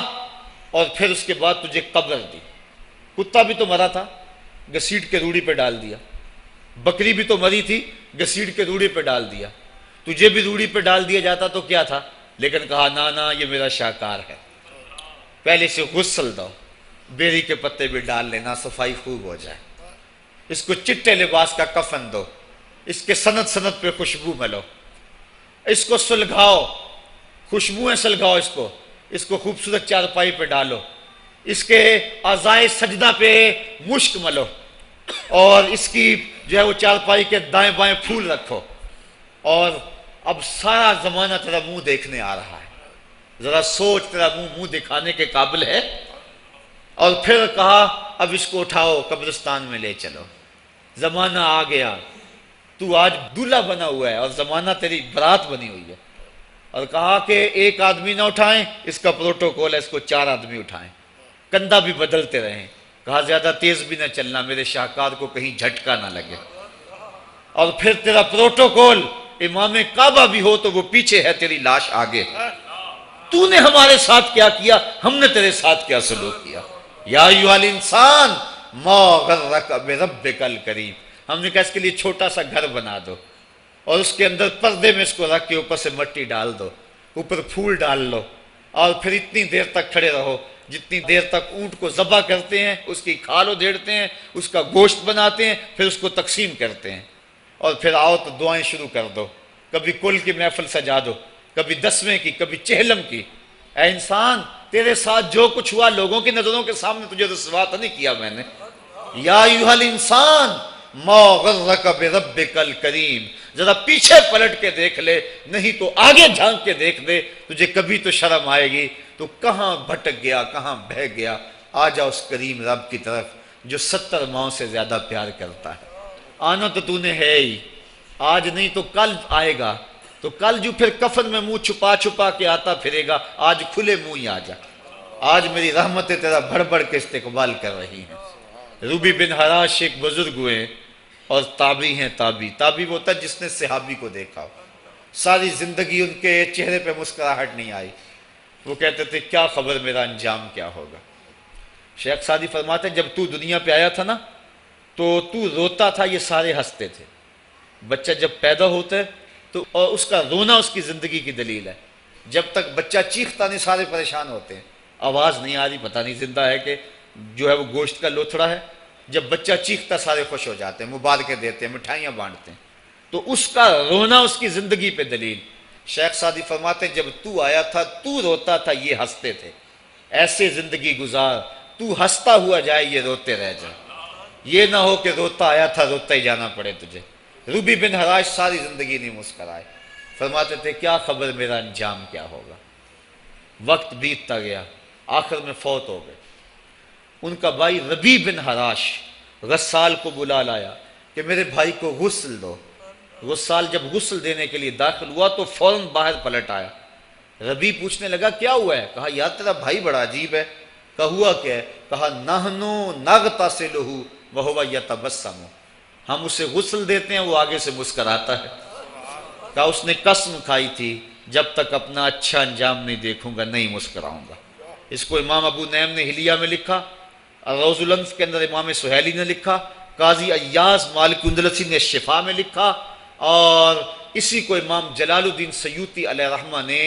S1: اور پھر اس کے بعد تجھے قبر دی۔ کتا بھی تو مرا تھا، گھسیٹ کے روڑی پہ ڈال دیا، بکری بھی تو مری تھی، گھسیٹ کے روڑی پہ ڈال دیا، تجھے بھی روڑی پہ ڈال دیا جاتا تو کیا تھا؟ لیکن کہا نا یہ میرا شاہکار ہے، پہلے سے غسل دو، بیری کے پتے بھی ڈال لینا، صفائی خوب ہو جائے، اس کو چٹے لباس کا کفن دو، اس کے سند سند پہ خوشبو ملو، اس کو سلگھاؤ، خوشبوئیں سلگھاؤ، اس کو خوبصورت چارپائی پہ ڈالو، اس کے اعضائے سجدہ پہ مشک ملو، اور اس کی جو ہے وہ چارپائی کے دائیں بائیں پھول رکھو، اور اب سارا زمانہ تیرا منہ دیکھنے آ رہا ہے، ذرا سوچ تیرا منہ دکھانے کے قابل ہے؟ اور پھر کہا اب اس کو اٹھاؤ قبرستان میں لے چلو، زمانہ آ گیا، تو آج دولہا بنا ہوا ہے اور زمانہ تیری برات بنی ہوئی ہے۔ اور کہا کہ ایک آدمی نہ اٹھائیں، اس کا پروٹوکول ہے، اس کو 4 آدمی اٹھائیں، کندھا بھی بدلتے رہیں۔ کہا زیادہ تیز بھی نہ چلنا، میرے شاہکار کو کہیں جھٹکا نہ لگے۔ اور پھر تیرا پروٹوکول امام کعبہ بھی ہو تو وہ پیچھے ہے، تیری لاش آگے۔ تو نے ہمارے ساتھ کیا کیا، ہم نے تیرے ساتھ کیا سلوک کیا۔ یا ایھا الانسان ما غرک بربک الکریم، ہم نے کہا اس کے لیے چھوٹا سا گھر بنا دو اور اس کے اندر پردے میں اس کو رکھ کے اوپر سے مٹی ڈال دو، اوپر پھول ڈال لو، اور پھر اتنی دیر تک کھڑے رہو جتنی دیر تک اونٹ کو ذبح کرتے ہیں، اس کی کھال ادھیڑتے ہیں، اس کا گوشت بناتے ہیں، پھر اس کو تقسیم کرتے ہیں، اور پھر آؤ تو دعائیں شروع کر دو، کبھی کل کی محفل سجا دو، کبھی 10ویں کی، کبھی چہلم کی۔ اے انسان، تیرے ساتھ جو کچھ ہوا لوگوں کی نظروں کے سامنے تجھے رسوا تو نہیں کیا میں نے؟ یا ایھا الانسان ما غرک بربک الکریم، ذرا پیچھے پلٹ کے دیکھ لے، نہیں تو آگے جھانک کے دیکھ لے، تجھے کبھی تو شرم آئے گی۔ تو کہاں بھٹک گیا، کہاں بہہ گیا؟ آ جا اس کریم رب کی طرف جو 70 ماؤں سے زیادہ پیار کرتا ہے۔ آنا تو نے ہے ہی، آج نہیں تو کل آئے گا، تو کل جو پھر کفن میں منہ چھپا چھپا کے آتا پھرے گا، آج کھلے منہ ہی آ جا۔ آج میری رحمتیں تیرا بڑھ بڑھ کے استقبال کر رہی ہیں۔ روبی بن حراش ایک بزرگ ہوئے اور تابعی ہیں۔ تابعی وہ ہوتا ہے جس نے صحابی کو دیکھا ہو، ساری زندگی ان کے چہرے پہ مسکراہٹ نہیں آئی، وہ کہتے تھے کیا خبر میرا انجام کیا ہوگا۔ شیخ سعدی فرماتے ہیں جب تو دنیا پہ آیا تھا نا تو روتا تھا، یہ سارے ہنستے تھے۔ بچہ جب پیدا ہوتا ہے تو اور اس کا رونا اس کی زندگی کی دلیل ہے، جب تک بچہ چیختا نہیں سارے پریشان ہوتے ہیں، آواز نہیں آ رہی، پتہ نہیں زندہ ہے کہ جو ہے وہ گوشت کا لوتھڑا ہے۔ جب بچہ چیختا سارے خوش ہو جاتے ہیں، مبارکیں دیتے ہیں، مٹھائیاں بانٹتے ہیں، تو اس کا رونا اس کی زندگی پہ دلیل۔ شیخ سعدی فرماتے جب تو آیا تھا تو روتا تھا، یہ ہنستے تھے، ایسے زندگی گزار تو ہنستا ہوا جائے یہ روتے رہ جائے، یہ نہ ہو کہ روتا آیا تھا روتا ہی جانا پڑے تجھے۔ روبی بن حراش ساری زندگی نہیں مسکرائے، فرماتے تھے کیا خبر میرا انجام کیا ہوگا۔ وقت بیتتا گیا، آخر میں فوت ہو گئے۔ ان کا بھائی ربیع بن حراش غسال کو بلا لایا کہ میرے بھائی کو غسل دو۔ غسال جب غسل دینے کے لیے داخل ہوا تو فوراً باہر پلٹ آیا۔ ربیع پوچھنے لگا کیا ہوا ہے؟ کہا یار تیرا بھائی بڑا عجیب ہے۔ کہا ہوا کیا ہے؟ کہا نحنو نغتسلہ وہو یتبسم، ہم اسے غسل دیتے ہیں وہ آگے سے مسکراتا ہے۔ کہا اس نے قسم کھائی تھی جب تک اپنا اچھا انجام نہیں دیکھوں گا نہیں مسکراؤں گا۔ اس کو امام ابو نعیم نے حلیہ میں لکھا، روز الانف کے اندر امام سہیلی نے لکھا، قاضی ایاز مالک اندلسی نے شفا میں لکھا، اور اسی کو امام جلال الدین سیوطی علیہ رحمہ نے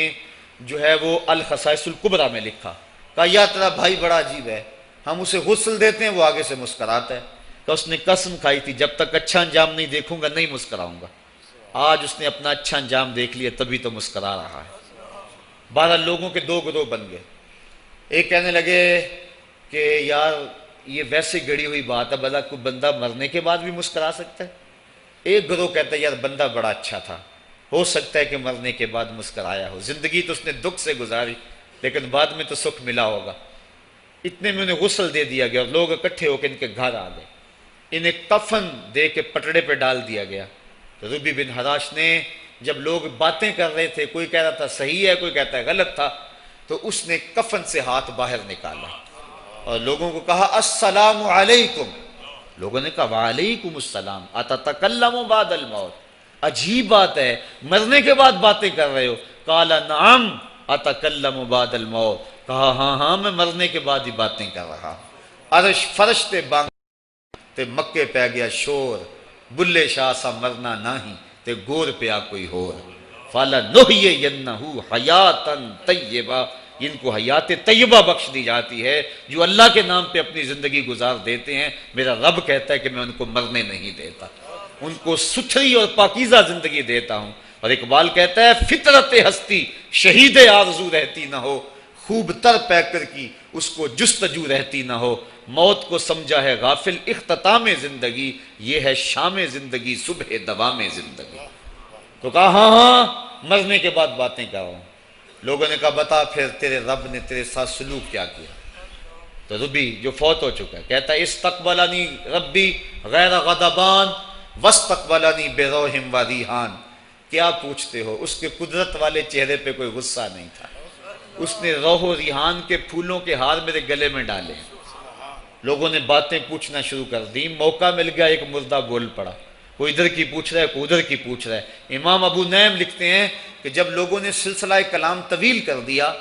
S1: جو ہے وہ الخصائص الکبریٰ میں لکھا۔ کہا یا تیرا بھائی بڑا عجیب ہے، ہم اسے غسل دیتے ہیں وہ آگے سے مسکراتا ہے۔ کہ اس نے قسم کھائی تھی جب تک اچھا انجام نہیں دیکھوں گا نہیں مسکراؤں گا۔ آج اس نے اپنا اچھا انجام دیکھ لیا تبھی تو مسکرا رہا ہے۔ 12 لوگوں کے 2 گروہ بن گئے۔ ایک کہنے لگے کہ یار یہ ویسے گڑی ہوئی بات ہے، بھلا کوئی بندہ مرنے کے بعد بھی مسکرا سکتا ہے۔ ایک گروہ کہتا ہے یار بندہ بڑا اچھا تھا، ہو سکتا ہے کہ مرنے کے بعد مسکرایا ہو، زندگی تو اس نے دکھ سے گزاری لیکن بعد میں تو سکھ ملا ہوگا۔ اتنے میں انہیں غسل دے دیا گیا اور لوگ اکٹھے ہو کے ان کے گھر آ گئے، انہیں کفن دے کے پٹڑے پہ ڈال دیا گیا۔ تو ربیع بن حراش نے جب لوگ باتیں کر رہے تھے، کوئی کہہ رہا تھا صحیح ہے کوئی کہتا ہے غلط تھا، تو اس نے کفن سے ہاتھ باہر نکالا اور لوگوں کو کہا السلام علیکم۔ لوگوں نے کہا وعلیکم السلام، اتتکلم بعد الموت، عجیب بات ہے مرنے کے بعد باتیں کر رہے ہو۔ قال نعم اتکلم بعد الموت، کہا ہاں ہاں میں مرنے کے بعد ہی باتیں کر رہا ہوں۔ عرش فرشتے بانگ تے مکے پہ گیا شور، بلے شاہ سا مرنا نہیں تے گور پیا کوئی ہور۔ فَلَنُحْيِيَنَّهُ حَيَاتًا طَيِّبَةً، ان کو حیات طیبہ بخش دی جاتی ہے جو اللہ کے نام پہ اپنی زندگی گزار دیتے ہیں۔ میرا رب کہتا ہے کہ میں ان کو مرنے نہیں دیتا، ان کو ستھری اور پاکیزہ زندگی دیتا ہوں۔ اور اقبال کہتا ہے فطرت ہستی شہید آرزو رہتی نہ ہو، خوب تر پیکر کی اس کو جستجو رہتی نہ ہو۔ موت کو سمجھا ہے غافل اختتام زندگی، یہ ہے شام زندگی صبح دوام زندگی۔ تو کہا ہاں ہاں مرنے کے بعد باتیں کر رہا ہوں۔ لوگوں نے کہا بتا پھر تیرے رب نے تیرے ساتھ سلوک کیا کیا؟ تو ربی جو فوت ہو چکا ہے کہتا ہے استقبلنی ربی غیر غضبان واستقبلنی بروح و ریحان۔ کیا پوچھتے ہو، اس کے قدرت والے چہرے پہ کوئی غصہ نہیں تھا، اس نے روح و ریحان کے پھولوں کے ہار میرے گلے میں ڈالے۔ لوگوں نے باتیں پوچھنا شروع کر دی، موقع مل گیا ایک مردہ بول پڑا، کوئی ادھر کی پوچھ رہا ہے کوئی ادھر کی پوچھ رہا ہے۔ امام ابو نعیم لکھتے ہیں کہ جب لوگوں نے سلسلہ کلام طویل کر دیا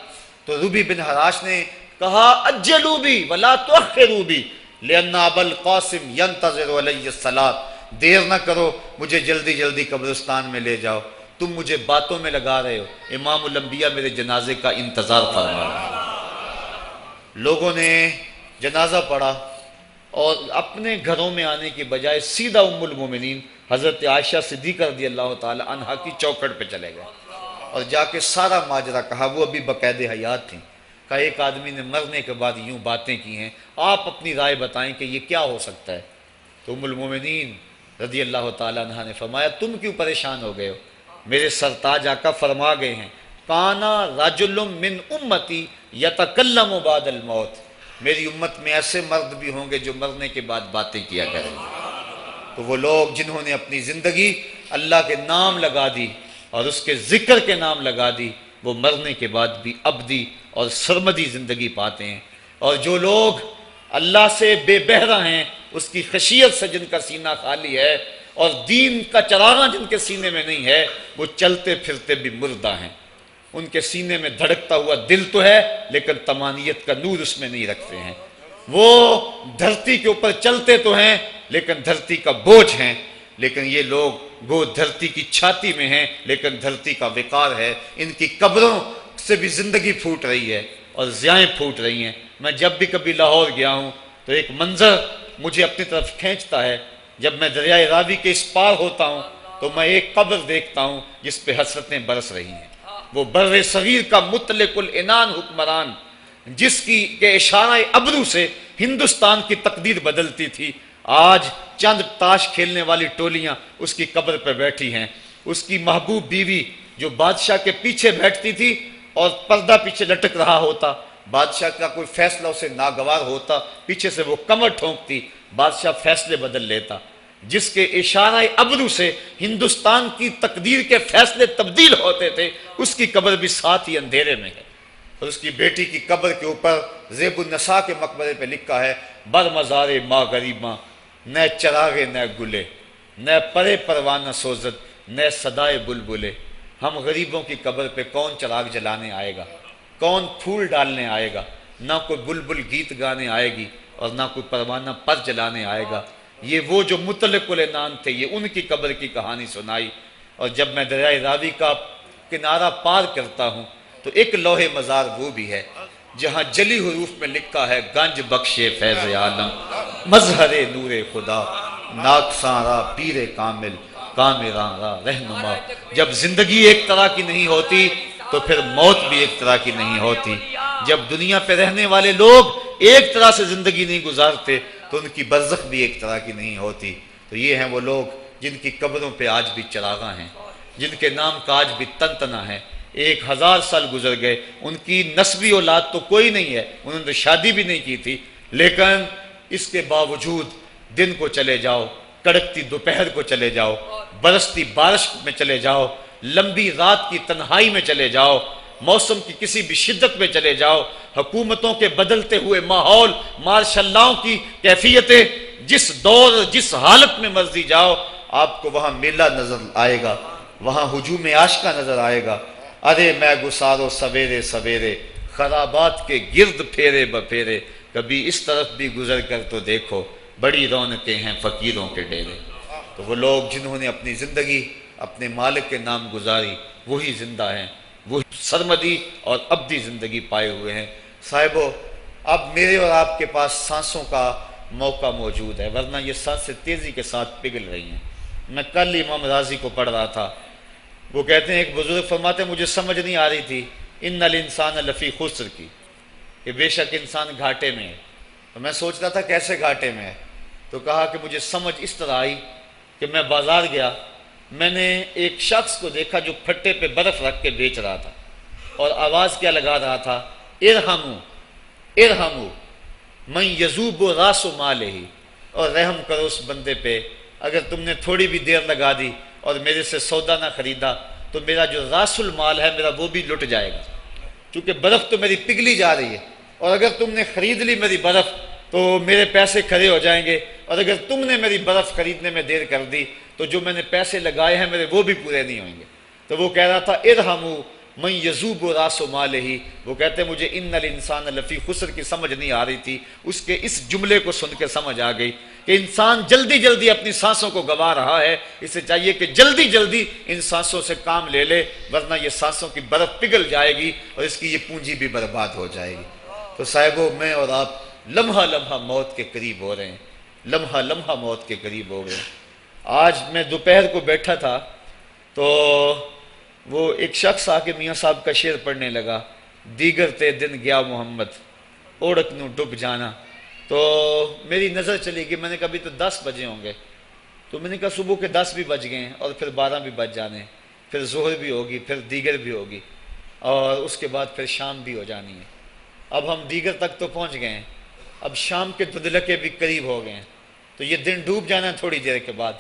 S1: تو ربی بن حراش نے کہا اجلوا بی ولا تؤخروا بی لان ابا القاسم ينتظر علی الصلاۃ، دیر نہ کرو مجھے جلدی جلدی قبرستان میں لے جاؤ، تم مجھے باتوں میں لگا رہے ہو، امام الانبیاء میرے جنازے کا انتظار فرما رہے ہیں۔ لوگوں نے جنازہ پڑھا اور اپنے گھروں میں آنے کی بجائے سیدھا ام المومنین حضرت عائشہ صدیقہ رضی اللہ تعالی عنہا کی چوکھٹ پہ چلے گئے اور جا کے سارا ماجرا کہا۔ وہ ابھی باقاعد حیات تھیں۔ کہا ایک آدمی نے مرنے کے بعد یوں باتیں کی ہیں، آپ اپنی رائے بتائیں کہ یہ کیا ہو سکتا ہے؟ تو ام المومنین رضی اللہ تعالی عنہا نے فرمایا تم کیوں پریشان ہو گئے ہو؟ میرے سرتاج آقا فرما گئے ہیں کانا رجل من امتی یتکلم بعد الموت، میری امت میں ایسے مرد بھی ہوں گے جو مرنے کے بعد باتیں کیا کریں گے۔ تو وہ لوگ جنہوں نے اپنی زندگی اللہ کے نام لگا دی اور اس کے ذکر کے نام لگا دی، وہ مرنے کے بعد بھی ابدی اور سرمدی زندگی پاتے ہیں۔ اور جو لوگ اللہ سے بے بہرہ ہیں، اس کی خشیت سے جن کا سینہ خالی ہے اور دین کا چراغاں جن کے سینے میں نہیں ہے، وہ چلتے پھرتے بھی مردہ ہیں۔ ان کے سینے میں دھڑکتا ہوا دل تو ہے لیکن تمانیت کا نور اس میں نہیں رکھتے ہیں۔ وہ دھرتی کے اوپر چلتے تو ہیں لیکن دھرتی کا بوجھ ہیں، لیکن یہ لوگ گو دھرتی کی چھاتی میں ہیں لیکن دھرتی کا وقار ہے۔ ان کی قبروں سے بھی زندگی پھوٹ رہی ہے اور ضیائیں پھوٹ رہی ہیں۔ میں جب بھی کبھی لاہور گیا ہوں تو ایک منظر مجھے اپنی طرف کھینچتا ہے، جب میں دریائے راوی کے اس پار ہوتا ہوں تو میں ایک قبر دیکھتا ہوں جس پہ حسرتیں برس رہی ہیں۔ وہ بر صغیر کا مطلق العنان حکمران جس کی کے اشارہ ابرو سے ہندوستان کی تقدیر بدلتی تھی، آج چند تاش کھیلنے والی ٹولیاں اس کی قبر پہ بیٹھی ہیں۔ اس کی محبوب بیوی جو بادشاہ کے پیچھے بیٹھتی تھی اور پردہ پیچھے لٹک رہا ہوتا، بادشاہ کا کوئی فیصلہ اسے ناگوار ہوتا، پیچھے سے وہ کمر ٹھونکتی، بادشاہ فیصلے بدل لیتا۔ جس کے اشارہ ابرو سے ہندوستان کی تقدیر کے فیصلے تبدیل ہوتے تھے، اس کی قبر بھی ساتھ ہی اندھیرے میں ہے۔ اور اس کی بیٹی کی قبر کے اوپر زیب النساء کے مقبرے پہ لکھا ہے بر مزار ماں غریباں، نہ چراغے نہ گلے، نہ پرے پروانہ سوزد، نہ صدائے بلبلے۔ ہم غریبوں کی قبر پہ کون چراغ جلانے آئے گا، کون پھول ڈالنے آئے گا؟ نہ کوئی بلبل گیت گانے آئے گی اور نہ کوئی پروانہ پر جلانے آئے گا۔ یہ وہ جو مطلق العنان تھے، یہ ان کی قبر کی کہانی سنائی۔ اور جب میں دریائے راوی کا کنارہ پار کرتا ہوں تو ایک لوح مزار وہ بھی ہے جہاں جلی حروف میں لکھا ہے گنج بخشے فیض عالم، مظہر نور خدا، ناکساں را پیر کامل، کامراں را رہنما۔ جب زندگی ایک طرح کی نہیں ہوتی تو پھر موت بھی ایک طرح کی نہیں ہوتی۔ جب دنیا پہ رہنے والے لوگ ایک طرح سے زندگی نہیں گزارتے تو ان کی برزخ بھی ایک طرح کی نہیں ہوتی۔ تو یہ ہیں وہ لوگ جن کی قبروں پہ آج بھی چراغاں ہیں، جن کے نام کا آج بھی تنتنا ہے۔ 1000 سال گزر گئے، ان کی نسبی اولاد تو کوئی نہیں ہے، انہوں نے شادی بھی نہیں کی تھی، لیکن اس کے باوجود دن کو چلے جاؤ، کڑکتی دوپہر کو چلے جاؤ، برستی بارش میں چلے جاؤ، لمبی رات کی تنہائی میں چلے جاؤ، موسم کی کسی بھی شدت میں چلے جاؤ، حکومتوں کے بدلتے ہوئے ماحول، مارشل لاؤ کی کیفیتیں، جس دور جس حالت میں مرضی جاؤ، آپ کو وہاں میلہ نظر آئے گا، وہاں ہجوم عاشقہ نظر آئے گا۔ ارے میں گسارو سویرے سویرے، خرابات کے گرد پھیرے بپھیرے، کبھی اس طرف بھی گزر کر تو دیکھو، بڑی رونقیں ہیں فقیروں کے ڈیرے۔ تو وہ لوگ جنہوں نے اپنی زندگی اپنے مالک کے نام گزاری، وہی زندہ ہیں، وہ سرمدی اور ابدی زندگی پائے ہوئے ہیں۔ صاحبو، اب میرے اور آپ کے پاس سانسوں کا موقع موجود ہے، ورنہ یہ سانسیں تیزی کے ساتھ پگھل رہی ہیں۔ میں کل امام راضی کو پڑھ رہا تھا، وہ کہتے ہیں ایک بزرگ فرماتے ہیں مجھے سمجھ نہیں آ رہی تھی ان الانسان لفی خسر کی، کہ بے شک انسان گھاٹے میں ہے۔ تو میں سوچ رہا تھا کیسے گھاٹے میں ہے، تو کہا کہ مجھے سمجھ اس طرح آئی کہ میں بازار گیا میں نے ایک شخص کو دیکھا جو پھٹے پہ برف رکھ کے بیچ رہا تھا، اور آواز کیا لگا رہا تھا، ارحمو ارحمو من یذوب راس مالہ، اور رحم کرو اس بندے پہ، اگر تم نے تھوڑی بھی دیر لگا دی اور میرے سے سودا نہ خریدا تو میرا جو راس المال ہے میرا وہ بھی لٹ جائے گا، کیونکہ برف تو میری پگھلی جا رہی ہے، اور اگر تم نے خرید لی میری برف تو میرے پیسے کھڑے ہو جائیں گے، اور اگر تم نے میری برف خریدنے میں دیر کر دی تو جو میں نے پیسے لگائے ہیں میرے وہ بھی پورے نہیں ہوئیں گے۔ تو وہ کہہ رہا تھا ارحمو من یذوب راس مالہ، وہ کہتے ہیں مجھے ان الانسان لفی خسر کی سمجھ نہیں آ رہی تھی، اس کے اس جملے کو سن کے سمجھ آ گئی کہ انسان جلدی جلدی اپنی سانسوں کو گنوا رہا ہے، اسے چاہیے کہ جلدی جلدی ان سانسوں سے کام لے لے، ورنہ یہ سانسوں کی برف پگھل جائے گی اور اس کی یہ پونجی بھی برباد ہو جائے گی۔ تو صاحبو، میں اور آپ لمحہ لمحہ موت کے قریب ہو رہے ہیں، لمحہ لمحہ موت کے قریب ہو گئے۔ آج میں دوپہر کو بیٹھا تھا تو وہ ایک شخص آ کے میاں صاحب کا شعر پڑھنے لگا، دیگر تے دن گیا محمد اوڑک نو ڈب جانا، تو میری نظر چلی گئی، میں نے کہا ابھی تو 10 بجے ہوں گے، تو میں نے کہا صبح کے 10 بھی بج گئے ہیں اور پھر 12 بھی بج جانے ہیں، پھر ظہر بھی ہوگی، پھر دیگر بھی ہوگی، اور اس کے بعد پھر شام بھی ہو جانی ہے۔ اب ہم دیگر تک تو پہنچ گئے ہیں، اب شام کے دھندلکے بھی قریب ہو گئے ہیں، تو یہ دن ڈوب جانا ہے تھوڑی دیر کے بعد۔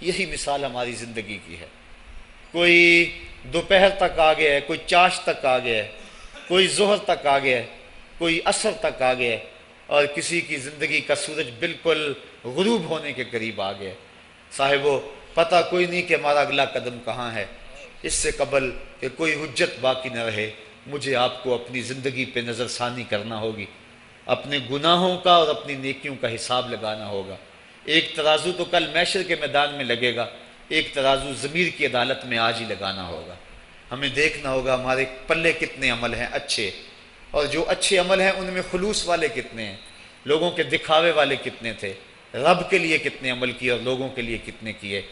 S1: یہی مثال ہماری زندگی کی ہے، کوئی دوپہر تک آ گیا ہے، کوئی چاش تک آ گیا ہے، کوئی ظہر تک آ گیا ہے، کوئی عصر تک آ گیا ہے، اور کسی کی زندگی کا سورج بالکل غروب ہونے کے قریب آ گیا ہے۔ صاحبو، پتہ کوئی نہیں کہ ہمارا اگلا قدم کہاں ہے۔ اس سے قبل کہ کوئی حجت باقی نہ رہے، مجھے آپ کو اپنی زندگی پہ نظر ثانی کرنا ہوگی، اپنے گناہوں کا اور اپنی نیکیوں کا حساب لگانا ہوگا۔ ایک ترازو تو کل محشر کے میدان میں لگے گا، ایک ترازو ضمیر کی عدالت میں آج ہی لگانا ہوگا۔ ہمیں دیکھنا ہوگا ہمارے پلے کتنے عمل ہیں اچھے، اور جو اچھے عمل ہیں ان میں خلوص والے کتنے ہیں، لوگوں کے دکھاوے والے کتنے تھے، رب کے لیے کتنے عمل کیے اور لوگوں کے لیے کتنے کیے۔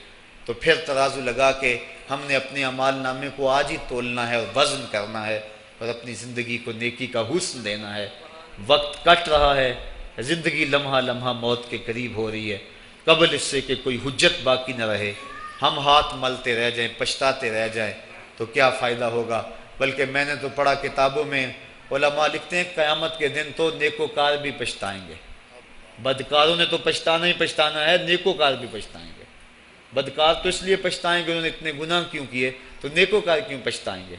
S1: تو پھر ترازو لگا کے ہم نے اپنے اعمال نامے کو آج ہی تولنا ہے اور وزن کرنا ہے، اور اپنی زندگی کو نیکی کا حسن دینا ہے۔ وقت کٹ رہا ہے، زندگی لمحہ لمحہ موت کے قریب ہو رہی ہے، قبل اس سے کہ کوئی حجت باقی نہ رہے ہم ہاتھ ملتے رہ جائیں، پچھتاتے رہ جائیں تو کیا فائدہ ہوگا۔ بلکہ میں نے تو پڑھا کتابوں میں، علماء لکھتے ہیں قیامت کے دن تو نیکوکار بھی پچھتائیں گے۔ بدکاروں نے تو پچھتانا ہی پچھتانا ہے، نیکوکار بھی پچھتائیں گے۔ بدکار تو اس لیے پچھتائیں گے انہوں نے اتنے گناہ کیوں کیے، تو نیکوکار کیوں پچھتائیں گے؟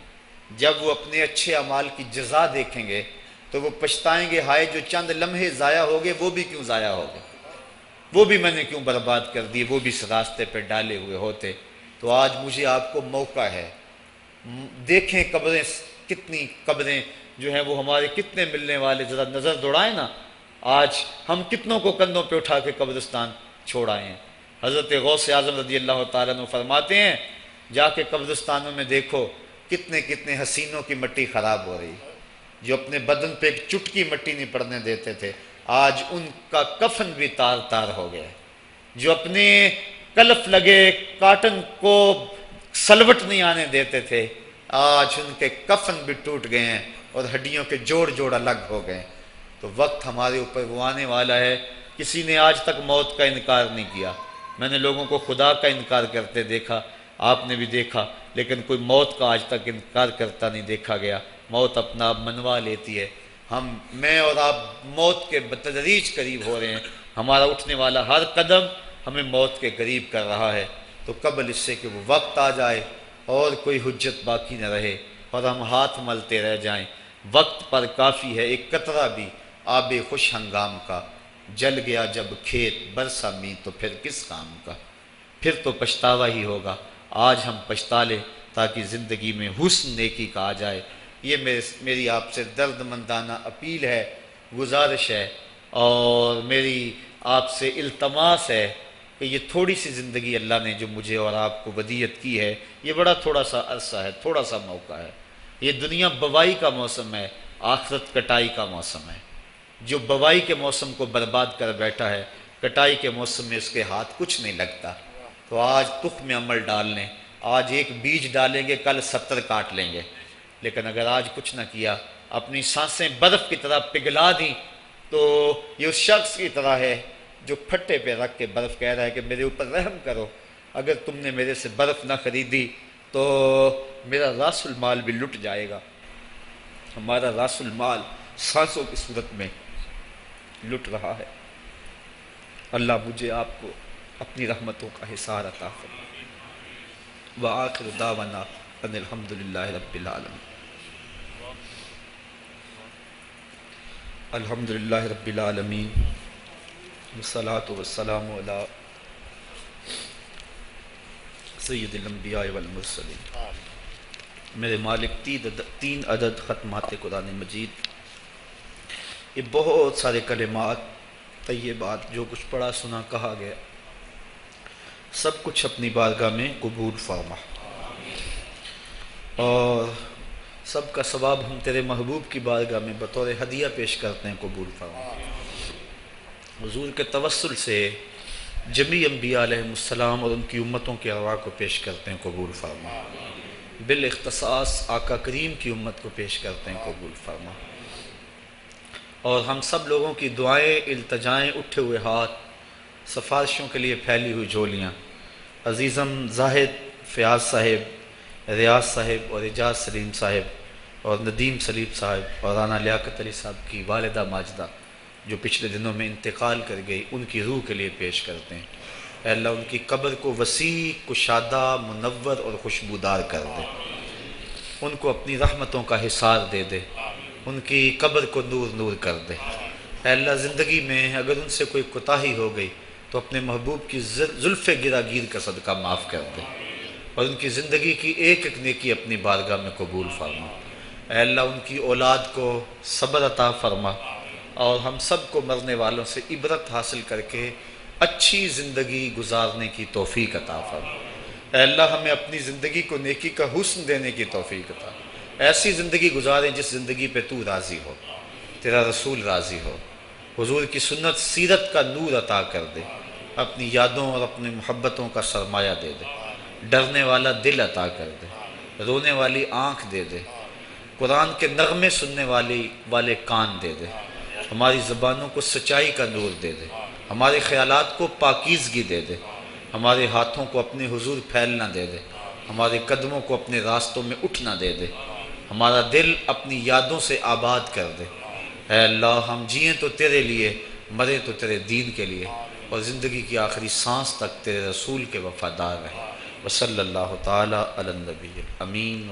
S1: جب وہ اپنے اچھے اعمال کی جزا دیکھیں گے تو وہ پچھتائیں گے، ہائے جو چند لمحے ضائع ہو گئے وہ بھی کیوں ضائع ہو گئے، وہ بھی میں نے کیوں برباد کر دیے، وہ بھی اس راستے پہ ڈالے ہوئے ہوتے۔ تو آج مجھے آپ کو موقع ہے، دیکھیں قبریں، کتنی قبریں جو ہیں وہ ہمارے کتنے ملنے والے، ذرا نظر دوڑائیں نا، آج ہم کتنوں کو کندھوں پہ اٹھا کے قبرستان چھوڑ آئے ہیں۔ حضرت غوث اعظم رضی اللہ تعالیٰ عنہ فرماتے ہیں، جا کے قبرستانوں میں دیکھو کتنے کتنے حسینوں کی مٹی خراب ہو رہی، جو اپنے بدن پہ ایک چٹکی مٹی نہیں پڑنے دیتے تھے، آج ان کا کفن بھی تار تار ہو گیا ہے۔ جو اپنے کلف لگے کاٹن کو سلوٹ نہیں آنے دیتے تھے، آج ان کے کفن بھی ٹوٹ گئے ہیں اور ہڈیوں کے جوڑ جوڑ الگ ہو گئے۔ تو وقت ہمارے اوپر وہ آنے والا ہے، کسی نے آج تک موت کا انکار نہیں کیا۔ میں نے لوگوں کو خدا کا انکار کرتے دیکھا، آپ نے بھی دیکھا، لیکن کوئی موت کا آج تک انکار کرتا نہیں دیکھا گیا۔ موت اپنا آپ منوا لیتی ہے۔ میں اور آپ موت کے بتدریج قریب ہو رہے ہیں، ہمارا اٹھنے والا ہر قدم ہمیں موت کے قریب کر رہا ہے۔ تو قبل اس سے کہ وہ وقت آ جائے اور کوئی حجت باقی نہ رہے اور ہم ہاتھ ملتے رہ جائیں، وقت پر کافی ہے ایک قطرہ بھی آب خوش ہنگام کا، جل گیا جب کھیت برسا می تو پھر کس کام کا، پھر تو پچھتاوا ہی ہوگا۔ آج ہم پچھتا لیں تاکہ زندگی میں حسن نیکی کا آ جائے۔ یہ میری آپ سے درد مندانہ اپیل ہے، گزارش ہے، اور میری آپ سے التماس ہے کہ یہ تھوڑی سی زندگی اللہ نے جو مجھے اور آپ کو ودیعت کی ہے، یہ بڑا تھوڑا سا عرصہ ہے، تھوڑا سا موقع ہے۔ یہ دنیا بوائی کا موسم ہے، آخرت کٹائی کا موسم ہے۔ جو بوائی کے موسم کو برباد کر بیٹھا ہے، کٹائی کے موسم میں اس کے ہاتھ کچھ نہیں لگتا۔ تو آج تخم عمل ڈال لیں، آج ایک بیج ڈالیں گے، کل 70 کاٹ لیں گے۔ لیکن اگر آج کچھ نہ کیا، اپنی سانسیں برف کی طرح پگھلا دیں، تو یہ اس شخص کی طرح ہے جو پھٹے پہ رکھ کے برف کہہ رہا ہے کہ میرے اوپر رحم کرو، اگر تم نے میرے سے برف نہ خریدی تو میرا راس المال بھی لٹ جائے گا. ہمارا راس المال سانسوں کی صورت میں لٹ رہا ہے. اللہ مجھے آپ کو اپنی رحمتوں کا حصار عطا فرمائے. وآخر دعوانا ان الحمد للہ رب العالمین. الحمد للہ رب العالمین والصلاة والسلام علی سید الانبیاء والمرسلین. میرے مالک 3 عدد ختمات قرآن مجید، یہ بہت سارے کلمات طیبات جو کچھ پڑھا سنا کہا گیا، سب کچھ اپنی بارگاہ میں قبول فرما، اور سب کا ثواب ہم تیرے محبوب کی بارگاہ میں بطور ہدیہ پیش کرتے ہیں، قبول فرما. حضور کے توسل سے جمیع انبیاء علیہ السلام اور ان کی امتوں کے ارواح کو پیش کرتے ہیں، قبول فرما. بالاختصاص آقا کریم کی امت کو پیش کرتے ہیں، قبول فرما. اور ہم سب لوگوں کی دعائیں، التجائیں، اٹھے ہوئے ہاتھ، سفارشوں کے لیے پھیلی ہوئی جھولیاں عزیزم زاہد فیاض صاحب، ریاض صاحب اور اعجاز سلیم صاحب اور ندیم سلیم صاحب اور رانا لیاقت علی صاحب کی والدہ ماجدہ جو پچھلے دنوں میں انتقال کر گئی، ان کی روح کے لیے پیش کرتے ہیں. اے اللہ ان کی قبر کو وسیع، کشادہ، منور اور خوشبودار کر دے. ان کو اپنی رحمتوں کا حصار دے دے، ان کی قبر کو نور نور کر دے. اے اللہ زندگی میں اگر ان سے کوئی کوتاہی ہو گئی تو اپنے محبوب کی زلف گراگیر کا صدقہ معاف کر دے، اور ان کی زندگی کی ایک ایک نیکی اپنی بارگاہ میں قبول فرما. اے اللہ ان کی اولاد کو صبر عطا فرما، اور ہم سب کو مرنے والوں سے عبرت حاصل کر کے اچھی زندگی گزارنے کی توفیق عطا فرما. اے اللہ ہمیں اپنی زندگی کو نیکی کا حسن دینے کی توفیق عطا. ایسی زندگی گزاریں جس زندگی پہ تو راضی ہو، تیرا رسول راضی ہو، حضور کی سنت سیرت کا نور عطا کر دے، اپنی یادوں اور اپنی محبتوں کا سرمایہ دے دے، ڈرنے والا دل عطا کر دے، رونے والی آنکھ دے دے، قرآن کے نغمے سننے والے کان دے دے، ہماری زبانوں کو سچائی کا نور دے دے، ہمارے خیالات کو پاکیزگی دے دے، ہمارے ہاتھوں کو اپنے حضور پھیلنا دے دے، ہمارے قدموں کو اپنے راستوں میں اٹھنا دے دے، ہمارا دل اپنی یادوں سے آباد کر دے. اے اللہ ہم جئیں تو تیرے لیے، مرے تو تیرے دین کے لیے، اور زندگی کی آخری سانس تک تیرے رسول کے وفادار رہیں. وصلی اللہ تعالی علی النبی الامین.